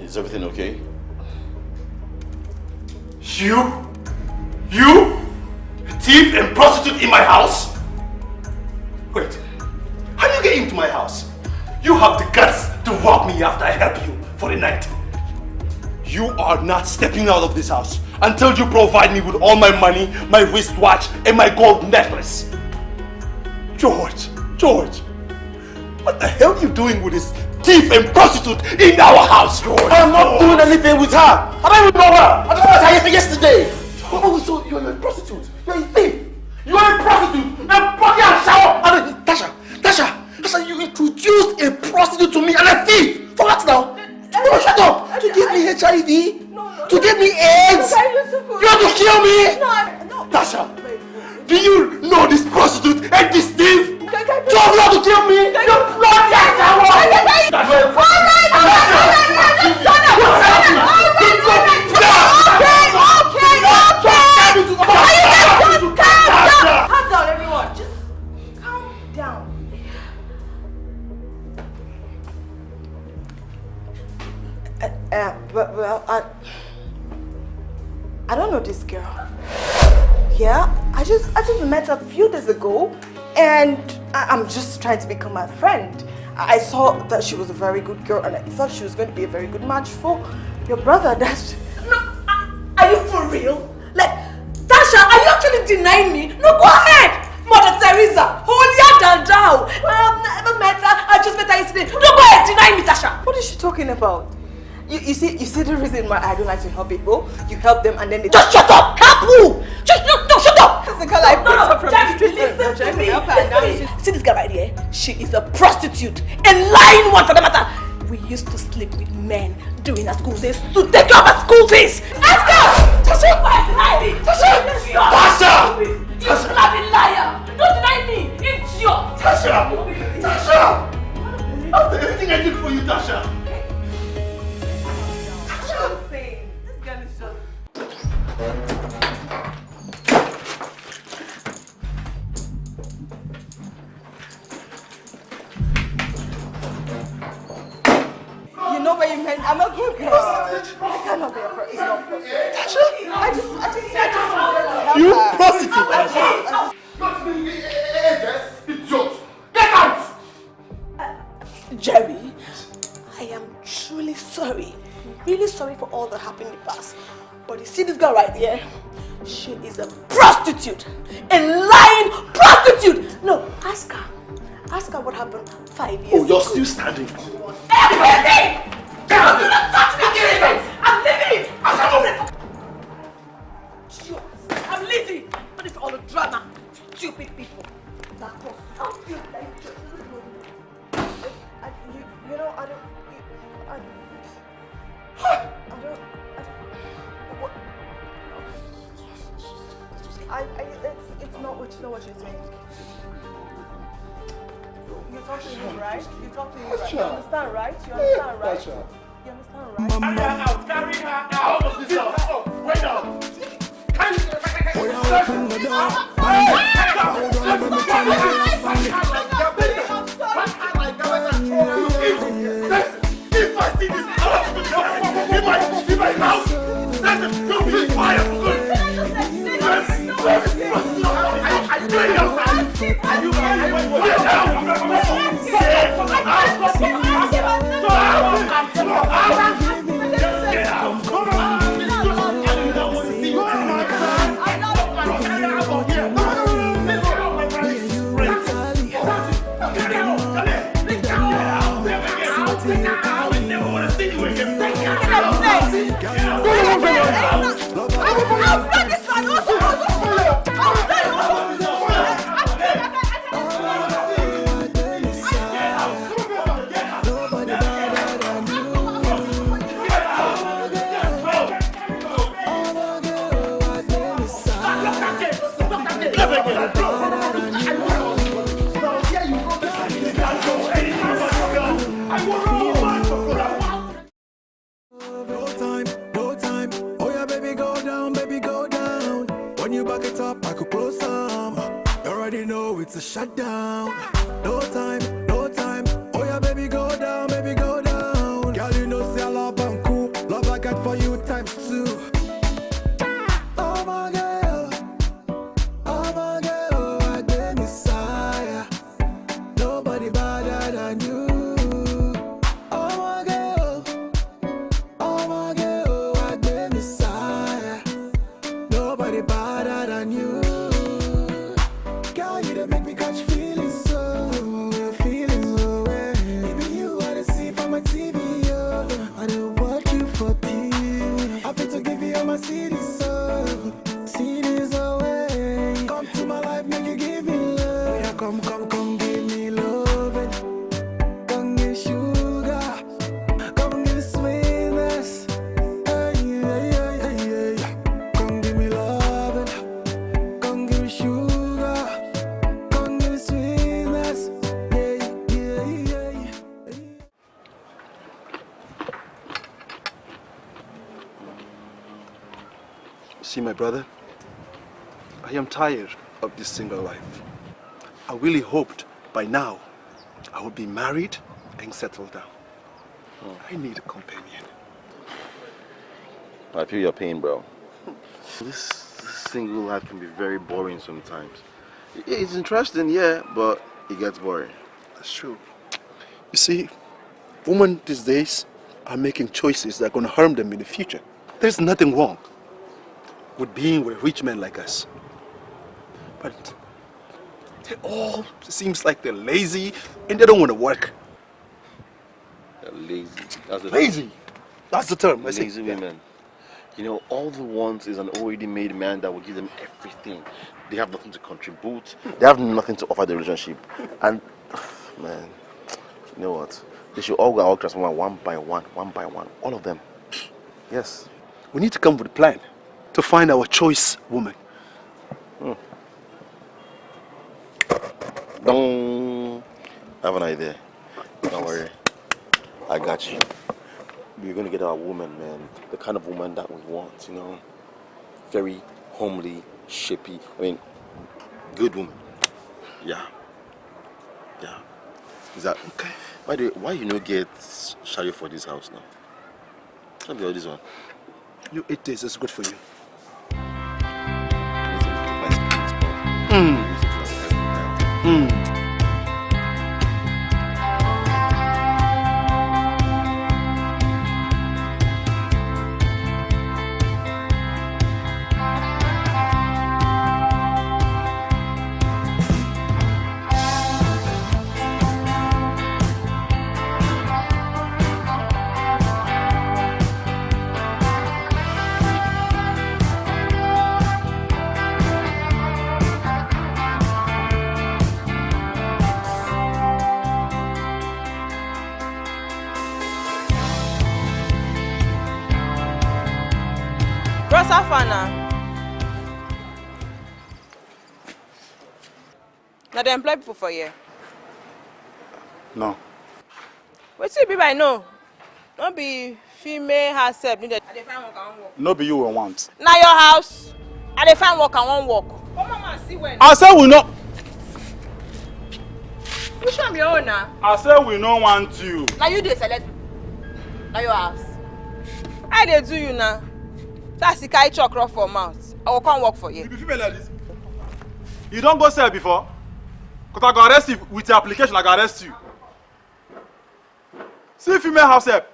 Is everything okay? You? A thief and prostitute in my house? Wait, how do you get into my house? You have the guts to walk me after I help you for the night. You are not stepping out of this house until you provide me with all my money, my wristwatch, and my gold necklace. George, what the hell are you doing with this thief and prostitute in our house, George? I'm not doing anything with her. I don't even know her. I just met her yesterday. Oh, so you're a prostitute. You're a thief. You're a prostitute. A body and shower. Tasha, you introduced a prostitute to me and a thief. For what now? No, shut up. To give me HIV? No. To give me AIDS? You want to kill me? No. Tasha, do you know this prostitute and this thief? So you want to kill me? You bloody Calm down, everyone. Just calm down. I don't know this girl. Yeah, I just met her a few days ago, and I'm just trying to become my friend. I saw that she was a very good girl, and I thought she was going to be a very good match for your brother. No, are you for real? Like, Tasha, are you actually denying me? No, go ahead! Mother Teresa, holier than thou. I never met her, I just met her yesterday. No, go ahead, deny me, Tasha. What is she talking about? You see the reason why I don't like to help people? You help them and then they just shut up! Help who? Shut up! That's the girl I picked up from the street. Listen to me. See this girl right here? She is a prostitute, a lying one for the matter. We used to sleep with men during our school days to take care of our school fees. Ask her! Tasha! Tasha! You bloody liar! Don't deny me! Idiot! Tasha! After everything I did for you, Tasha! This girl is just... You know what you meant? I'm a good girl. I cannot be a pro. It's not possible. I just wanted to help You her. prostitute! Idiot! Get out! Jerry, I am truly sorry. Really sorry for all that happened in the past. But you see this girl right here? She is a prostitute. A lying prostitute! No, ask her. Ask her what happened 5 years ago. Oh, you're still standing. Everything! Do not touch me! I'm leaving! I'm leaving! What is all the drama? Stupid people. That was so stupid. You know, I don't... It's not what you're saying. You talk to him, right? You talk to him, right? You understand, right? You understand, right? You understand, right? Carry her out! Out of this house! Wait up! Open the door. If I see this house in my house, listen, don't be quiet for good. It's a shutdown. No time. Oh yeah, baby, go down, baby, go down. Girl, you know, say I love and cool. for you times 2. Oh my girl, I get Messiah. Nobody better than you. Oh my girl, I get Messiah. Nobody better than you. Girl, you don't make me catch feelings so, feelings away. Maybe you wanna see from my TV, oh. I don't watch you for TV. I feel to give you all my CDs, so CDs away. Come to my life, make you give me love. Yeah, come, give me love. Come give sugar, come give sweetness. Hey. Come give me love, come give me sugar, come give me sweetness. Yeah. See, my brother, I am tired of this single life. I really hoped by now I would be married and settled down. I need a companion. I feel your pain, bro. This single life can be very boring sometimes. It's interesting, yeah, but it gets boring. That's true. You see, women these days are making choices that are going to harm them in the future. There's nothing wrong with being with rich men like us. But they all seems like they're lazy and they don't want to work. They're lazy. That's the Lazy! That's the term. I lazy say. women. You know, all they want is an already made man that will give them everything. They have nothing to contribute. They have nothing to offer the relationship. And, man, you know what? They should all go out transform one by one. All of them. Yes. We need to come with a plan to find our choice woman. Don't have an idea. Don't worry. I got you. We're going to get our woman, man. The kind of woman that we want, you know. Very homely, shapey. I mean, good woman. Yeah. Is that okay? By the way, why you no get Shayo for this house now? Tell me all this one. You 8 days, that's good for you. Now they employ people for you. No. What's it be by no? Not be female herself needed. I find work and work. No be you will want. Now your house. I find work and won't work. Come on, man, see when. I say we no. Which one your own now? I say we no want you. Now you dey select. Now your house. I dey do you now. That's the kind of chalk for mouth. I will come work for you. You be female like this. You don't go sell before. Because I go arrest you with your application. I go arrest you. See female house help.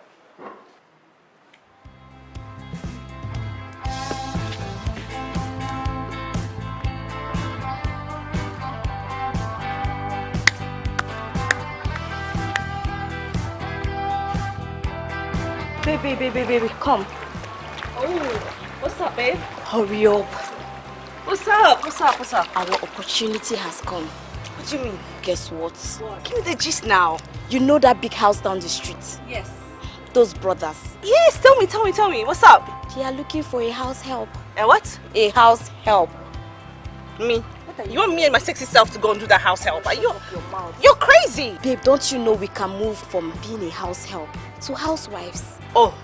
Baby, come. Oh, what's up, babe? Hurry up. What's up? Our opportunity has come. What do you mean? Guess what? Give me the gist now. You know that big house down the street? Yes. Those brothers. Yes, tell me. What's up? They are looking for a house help. A what? A house help. Me? You want me and my sexy self to go and do that house help? Are you? Your mouth. You're crazy. Babe, don't you know we can move from being a house help to housewives? Oh,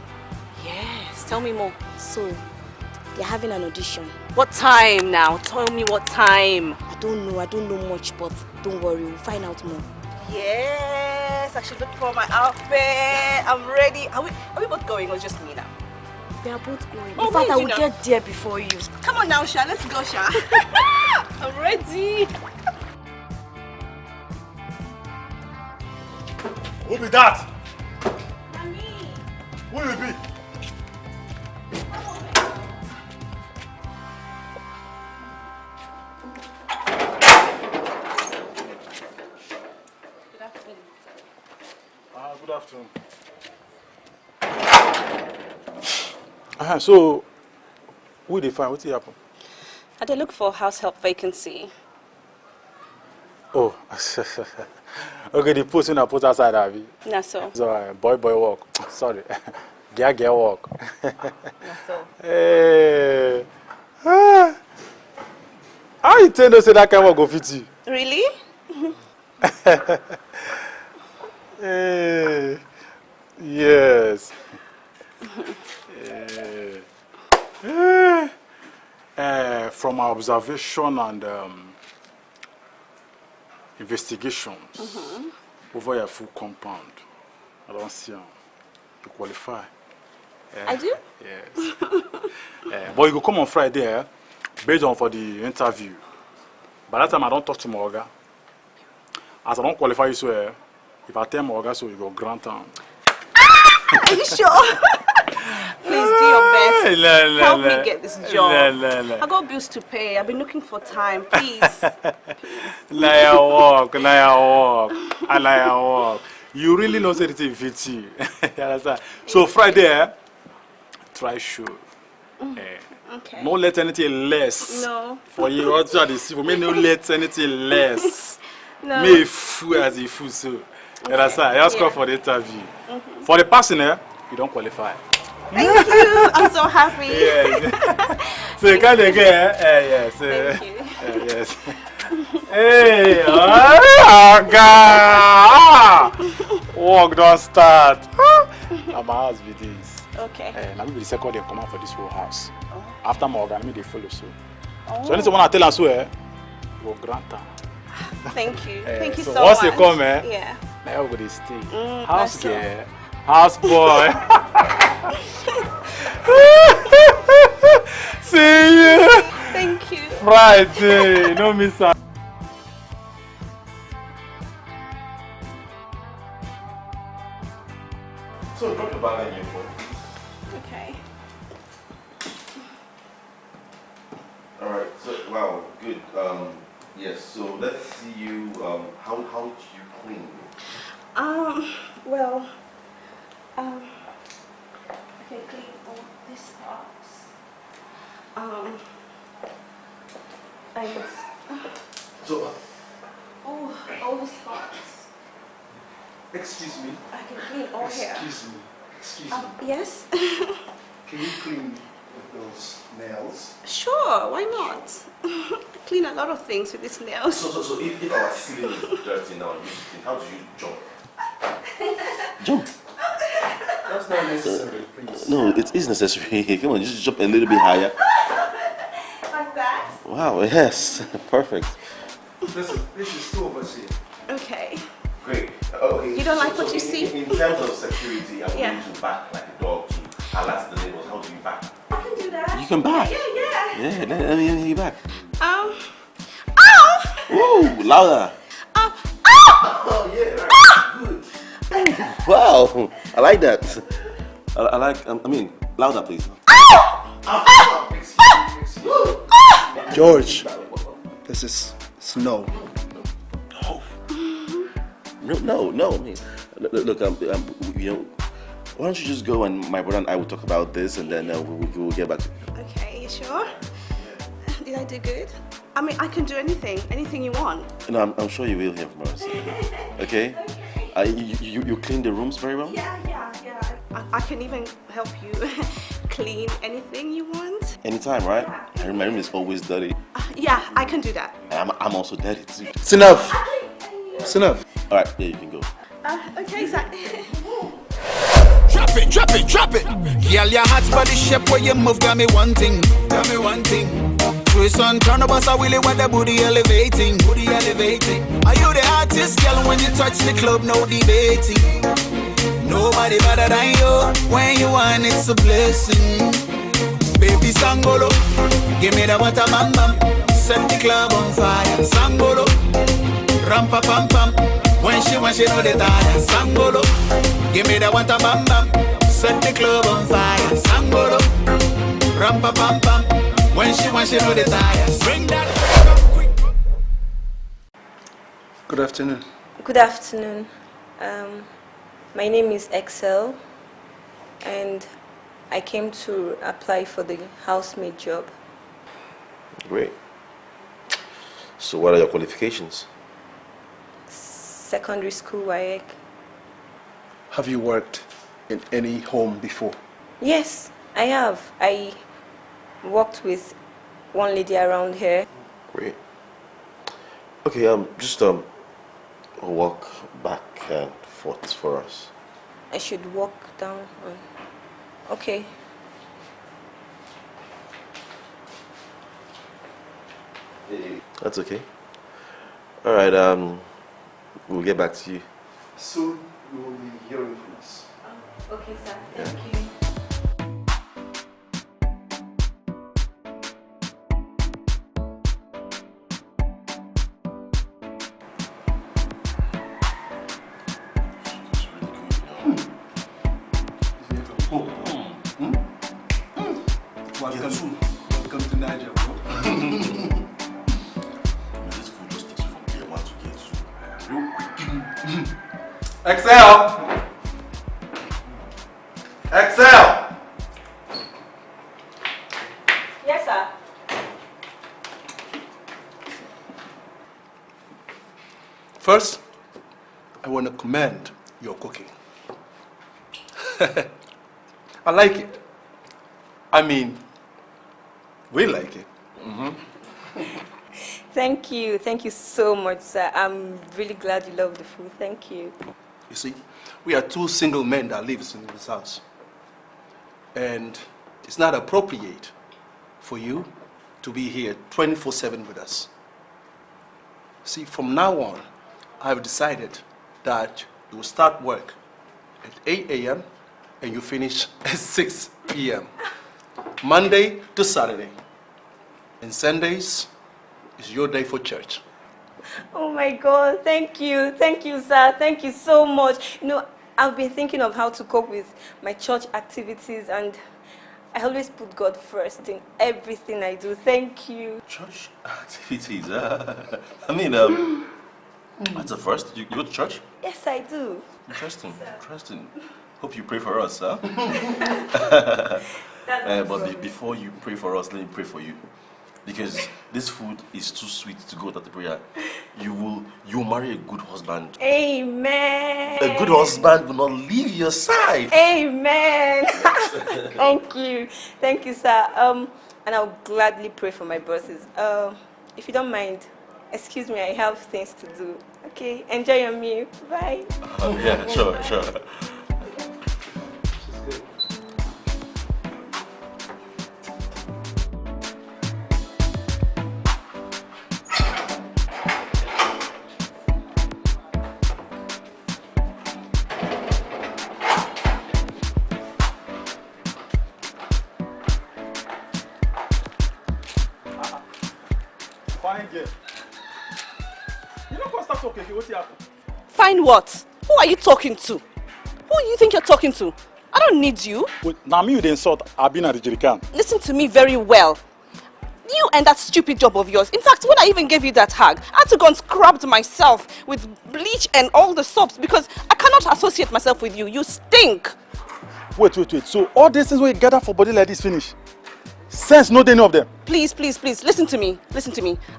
yes. Tell me more. So, they're having an audition. What time now? Tell me what time. I don't know much, but don't worry, we'll find out more. Yes, I should look for my outfit. I'm ready. Are we both going or just me now? We are both going. Oh, In fact, I will wait, get there before you. Come on now, Sha. Let's go, Sha. I'm ready. Who be that? Mommy. Who will be? Good afternoon. So, who they find? What's happen? I did look for house help vacancy. Oh, okay. The post in I put outside, Abby. Nah, so. So, boy work. Sorry, girl work. Nah, so. Hey, how you tell us that kind of work go fit you? Really? Hey, yes. From our observation and investigations over your full compound, I don't see you qualify. I do? Yes. But you go come on Friday based on for the interview. By that time, I don't talk to Morga. As I don't qualify you, so if I tell Morga, so you go grant him. Are you sure? Please do your best. Help me get this job. I got bills to pay. I've been looking for time. Please. Liar walk. You really know that it fits you. You understand? So Friday, try show. Okay. Don't let anything less. No. For you, what you are the for me, no let anything less. No. Me fool as a fool, so. You understand? Just come for the interview. For the person, you don't qualify. Thank you. I'm so happy. Yes. So you can't again. Yes. Thank you. Yes. Hey, God. Work don't start. Now my house be this. Okay. Now me be the second they come out for this whole house. Oh. After my organ, me they follow so. Oh. So anything wanna tell us so go grant her. Thank you. Thank you so much. Once you come, yeah. now everybody stay. that's House so. girl, house boy. See you. Thank you. Friday, no miss out. So drop the bag in your phone. Okay. All right. So wow, good. Yes. So let's see you. How do you clean? Well, I can clean all these parts. And So all these parts. Excuse me. I can clean all here. Excuse me. Yes. Can you clean those nails? Sure. Why not? I clean a lot of things with these nails. So if our ceiling is dirty now, how do you jump? Jump. That's not necessary, please. No, it is necessary. Come on, just jump a little bit higher. Like that. Wow, yes. Perfect. Listen, this is two of us here. Okay. Great. Okay. You don't like what you see? In terms of security, I'm Yeah. going to back like a dog to alert the neighbors. How do you back? I can do that. You can back. Yeah. Yeah, let me hear you back. Ow! Woo, louder. Ow! Oh yeah, good. Wow, I like that. I like, I mean, louder please. George, this is snow. No, I mean, look, you know, why don't you just go and my brother and I will talk about this and then we'll get back to you. Okay, you sure? Did I do good? I mean, I can do anything you want. No, I'm sure you will hear from us. Okay? You clean the rooms very well? Yeah. I can even help you clean anything you want. Anytime, right? Yeah. My room is always dirty. Yeah, I can do that. I'm also dirty too. It's enough. It's enough. All right, yeah, you can go. Okay, exactly. Drop it. Girl, your hot body shape where you move got me one thing. Twist on turn up us a willy with the booty elevating. Are you the artist, girl? When you touch the club, no debating. Nobody better than you. When you want, it's a blessing. Baby Sangolo, give me the water bam bam. Set the club on fire. Sangolo, rampa pam pam. When she know the tire. Sangolo, give me the water bam bam. Set the club on fire. Sangolo, rampa pam pam. When she know the tire. Bring that quick. Good afternoon. Good afternoon. My name is Excel, and I came to apply for the housemaid job. Great. So what are your qualifications? Secondary school, WAEC. Have you worked in any home before? Yes, I have. I worked with one lady around here. Great. Okay, just walk back and forth for us. I should walk down. Okay. That's okay. All right, we'll get back to you. Soon you will be hearing from us. Okay, sir. Thank you. Welcome to Niger, bro. This food just takes you from gear 1 to gear 2. Real quick. Excel! Excel! Yes, sir. First, I want to commend your cooking. I like it. I mean, we like it. Thank you. Thank you so much, sir. I'm really glad you love the food. Thank you. You see, we are two single men that live in this house. And it's not appropriate for you to be here 24/7 with us. See, from now on, I've decided that you will start work at 8 a.m. and you finish at 6 p.m. Monday to Saturday. And Sundays is your day for church. Oh my God, thank you. Thank you, sir. Thank you so much. You know, I've been thinking of how to cope with my church activities, and I always put God first in everything I do. Thank you. Church activities. I mean, that's the first. You go to church? Yes, I do. Interesting. Interesting. Hope you pray for us, huh? But before you pray for us, let me pray for you. Because this food is too sweet to go without the prayer. You'll marry a good husband. Amen. A good husband will not leave your side. Amen. Thank you. Thank you, sir. And I'll gladly pray for my bosses. If you don't mind, excuse me, I have things to do. Okay, enjoy your meal. Bye. Yeah, sure. Fine girl. You know what start talking? What's happening? Find what? Who are you talking to? Who do you think you're talking to? I don't need you. Wait, now me you dey insult Abina the Jerican. Listen to me very well. You and that stupid job of yours. In fact, when I even gave you that hug, I had to go and scrub myself with bleach and all the soaps because I cannot associate myself with you. You stink. Wait. So all these things we gather for body like this finish. Sense no dey any of them. Please, listen to me.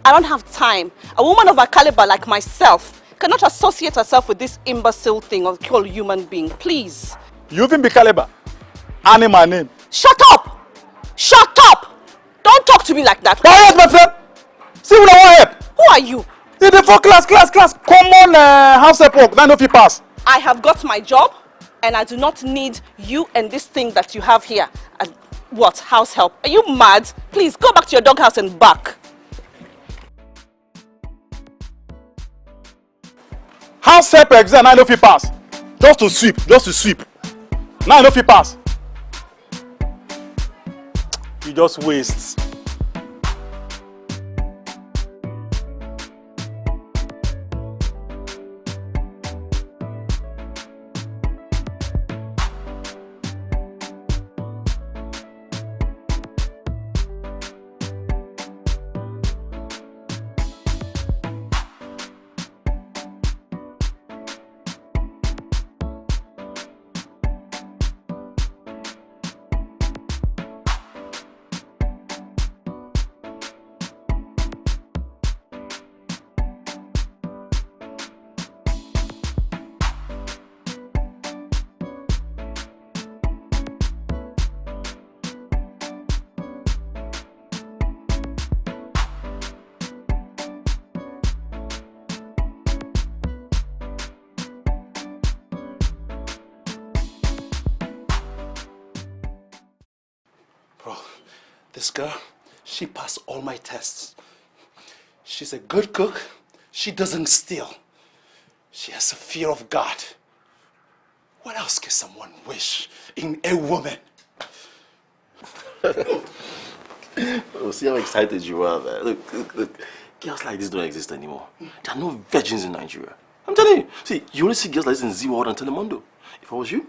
I don't have time. A woman of a caliber like myself cannot associate herself with this imbecile thing or called human being. Please. You even be caliber. Animal name. Shut up! Don't talk to me like that. Quiet, my friend. See what I want help. Who are you? In the for class. Common house help work. Now no fit pass. I have got my job and I do not need you and this thing that you have here. And what? House help? Are you mad? Please go back to your doghouse and back. House help exam. Now no fit pass. Just to sweep, just to sweep. Now I know if he pass. You just waste. This girl, she passed all my tests. She's a good cook. She doesn't steal. She has a fear of God. What else can someone wish in a woman? Oh, see how excited you are, man. Look. Girls like this don't exist anymore. There are no virgins in Nigeria. I'm telling you. See, you only see girls like this in Z-World and Telemundo. If I was you,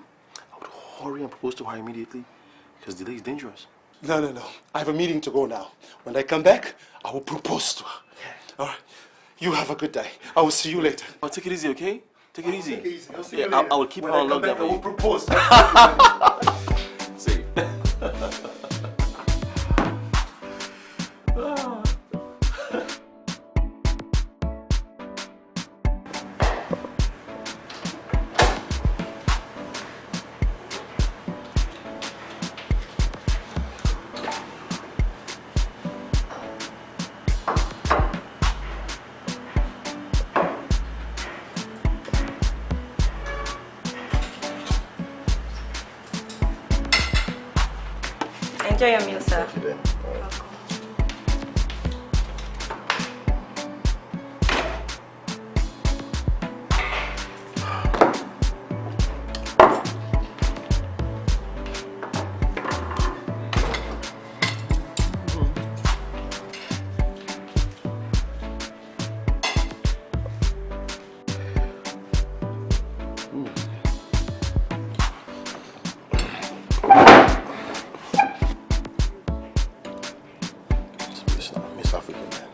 I would hurry and propose to her immediately because delay is dangerous. No. I have a meeting to go now. When I come back, I will propose to her. All right. You have a good day. I will see you later. Oh, take it easy, okay? Take it easy. Take it easy. I'll see Yeah, you later. I will keep her When on I come lockdown back, for I will you. propose. See. Enjoy your meal, sir. Miss African, man.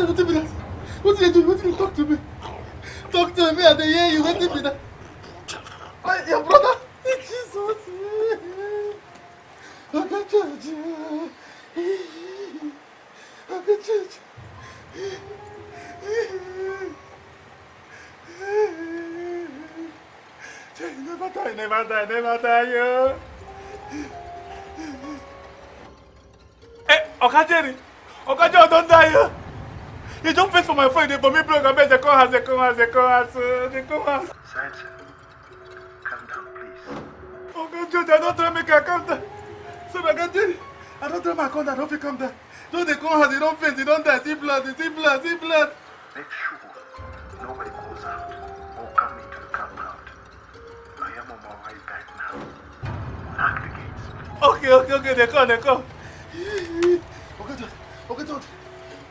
What did you do? What did you talk to me? Talk to me, I didn't hear you. What did you do? Your brother? Jesus. Okay, church. Okay, church. Never die, yo. Hey, Okajeri, don't die, yo. You don't face for my phone, for me, block, I bet they come house. Science, calm down, please. Okajeri, I don't try to make her come down. So, Okajeri, I don't try my contact, don't come down. Don't they come house, they don't faint, they don't die, see blood. Make sure nobody goes out or come into the compound. I am on my way back now. Lock the gates. Okay, they come.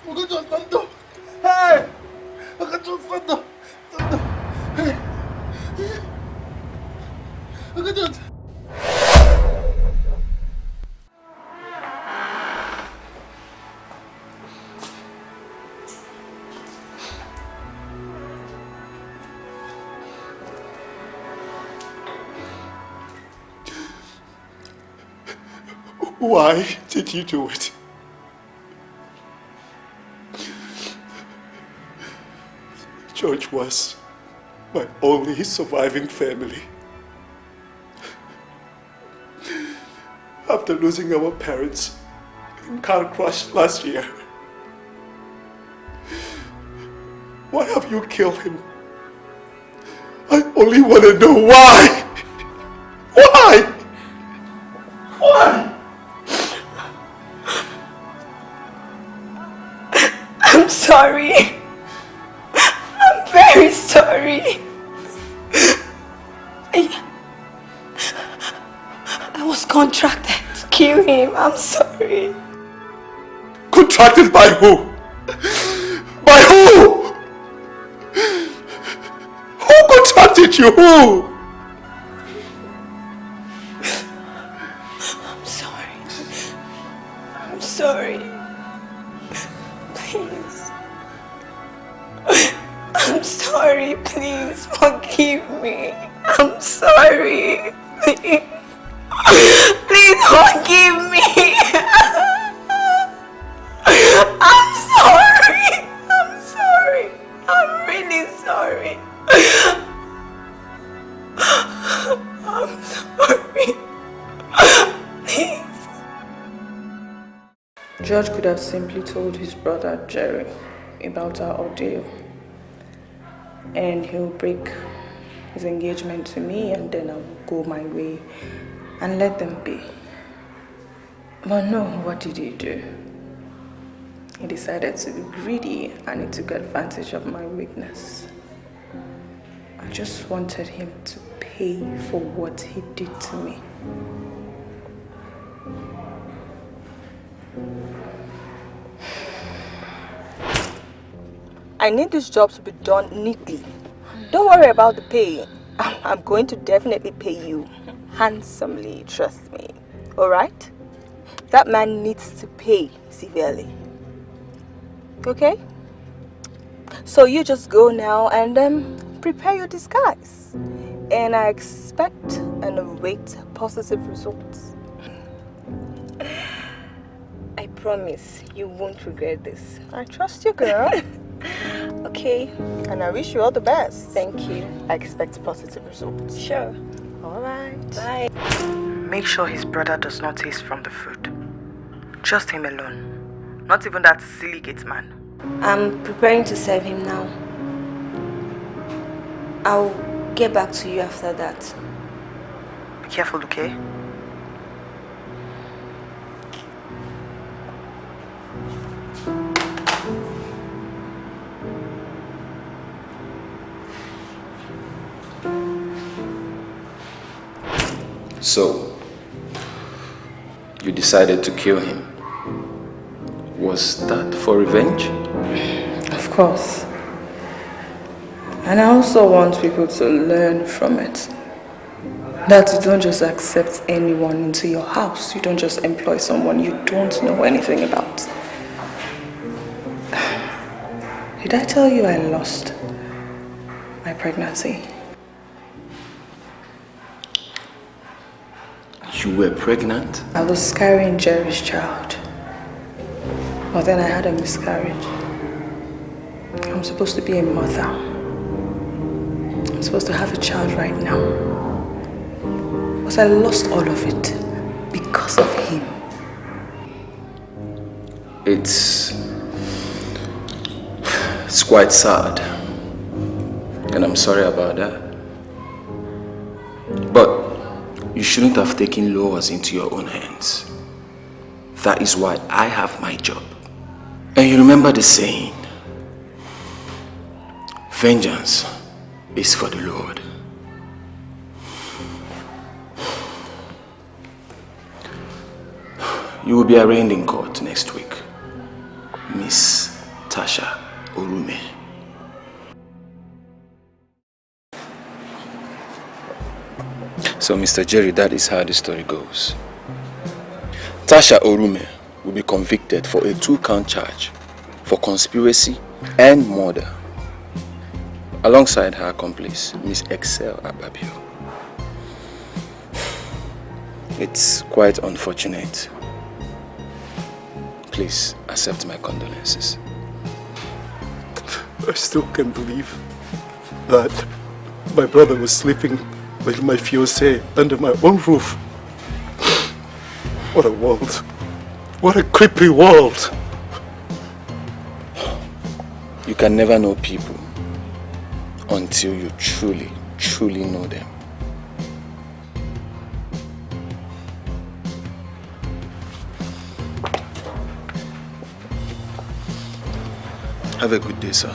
Okajeri, stand up. Hey! Okajeri, stand up. Hey! Okajeri. Why did you do it? George was my only surviving family. After losing our parents in car crash last year, why have you killed him? I only want to know why. Why? Why? I'm sorry. I'm very sorry. I was contracted to kill him. I'm sorry. Contracted by who? By who? Who contracted you? Who? I'm sorry. I'm sorry. Please. I'm sorry. Please forgive me. I'm sorry. Please. Please forgive me. I'm sorry. I'm sorry. I'm really sorry. I'm sorry. Please. George could have simply told his brother Jerry about our ordeal, and he'll break his engagement to me, and then I'll go my way and let them be. But no, what did he do? He decided to be greedy, and he took advantage of my weakness. I just wanted him to pay for what he did to me. I need this job to be done neatly. Don't worry about the pay. I'm going to definitely pay you handsomely, trust me. Alright? That man needs to pay severely. Okay? So you just go now and prepare your disguise. And I expect and await positive results. I promise you won't regret this. I trust you, girl. Okay. And I wish you all the best. Thank you. I expect positive results. Sure. Alright. Bye. Make sure his brother does not taste from the food. Just him alone. Not even that silly gate man. I'm preparing to serve him now. I'll get back to you after that. Be careful, okay? So, you decided to kill him. Was that for revenge? Of course. And I also want people to learn from it. That you don't just accept anyone into your house. You don't just employ someone you don't know anything about. Did I tell you I lost my pregnancy? You were pregnant? I was carrying Jerry's child. But then I had a miscarriage. I'm supposed to be a mother. I'm supposed to have a child right now. But I lost all of it because of him. It's quite sad. And I'm sorry about that. But you shouldn't have taken laws into your own hands. That is why I have my job. And you remember the saying, vengeance is for the Lord. You will be arraigned in court next week, Miss Tasha Orume. So, Mr. Jerry, that is how the story goes. Tasha Orume will be convicted for a 2-count charge for conspiracy and murder, alongside her accomplice, Miss Excel Ababio. It's quite unfortunate. Please accept my condolences. I still can't believe that my brother was sleeping with my fiancée under my own roof. What a world. What a creepy world. You can never know people until you truly, truly know them. Have a good day, sir.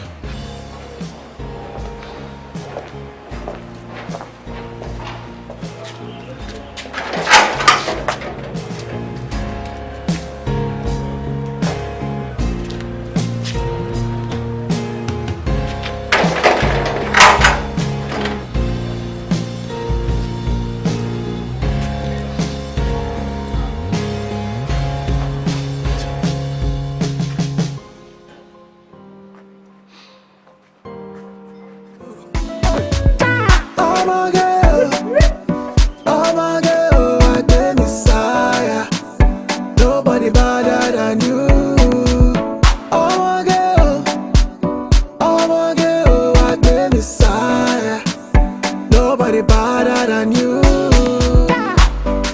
Nobody better than you.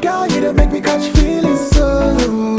Girl, you don't make me catch feelings so.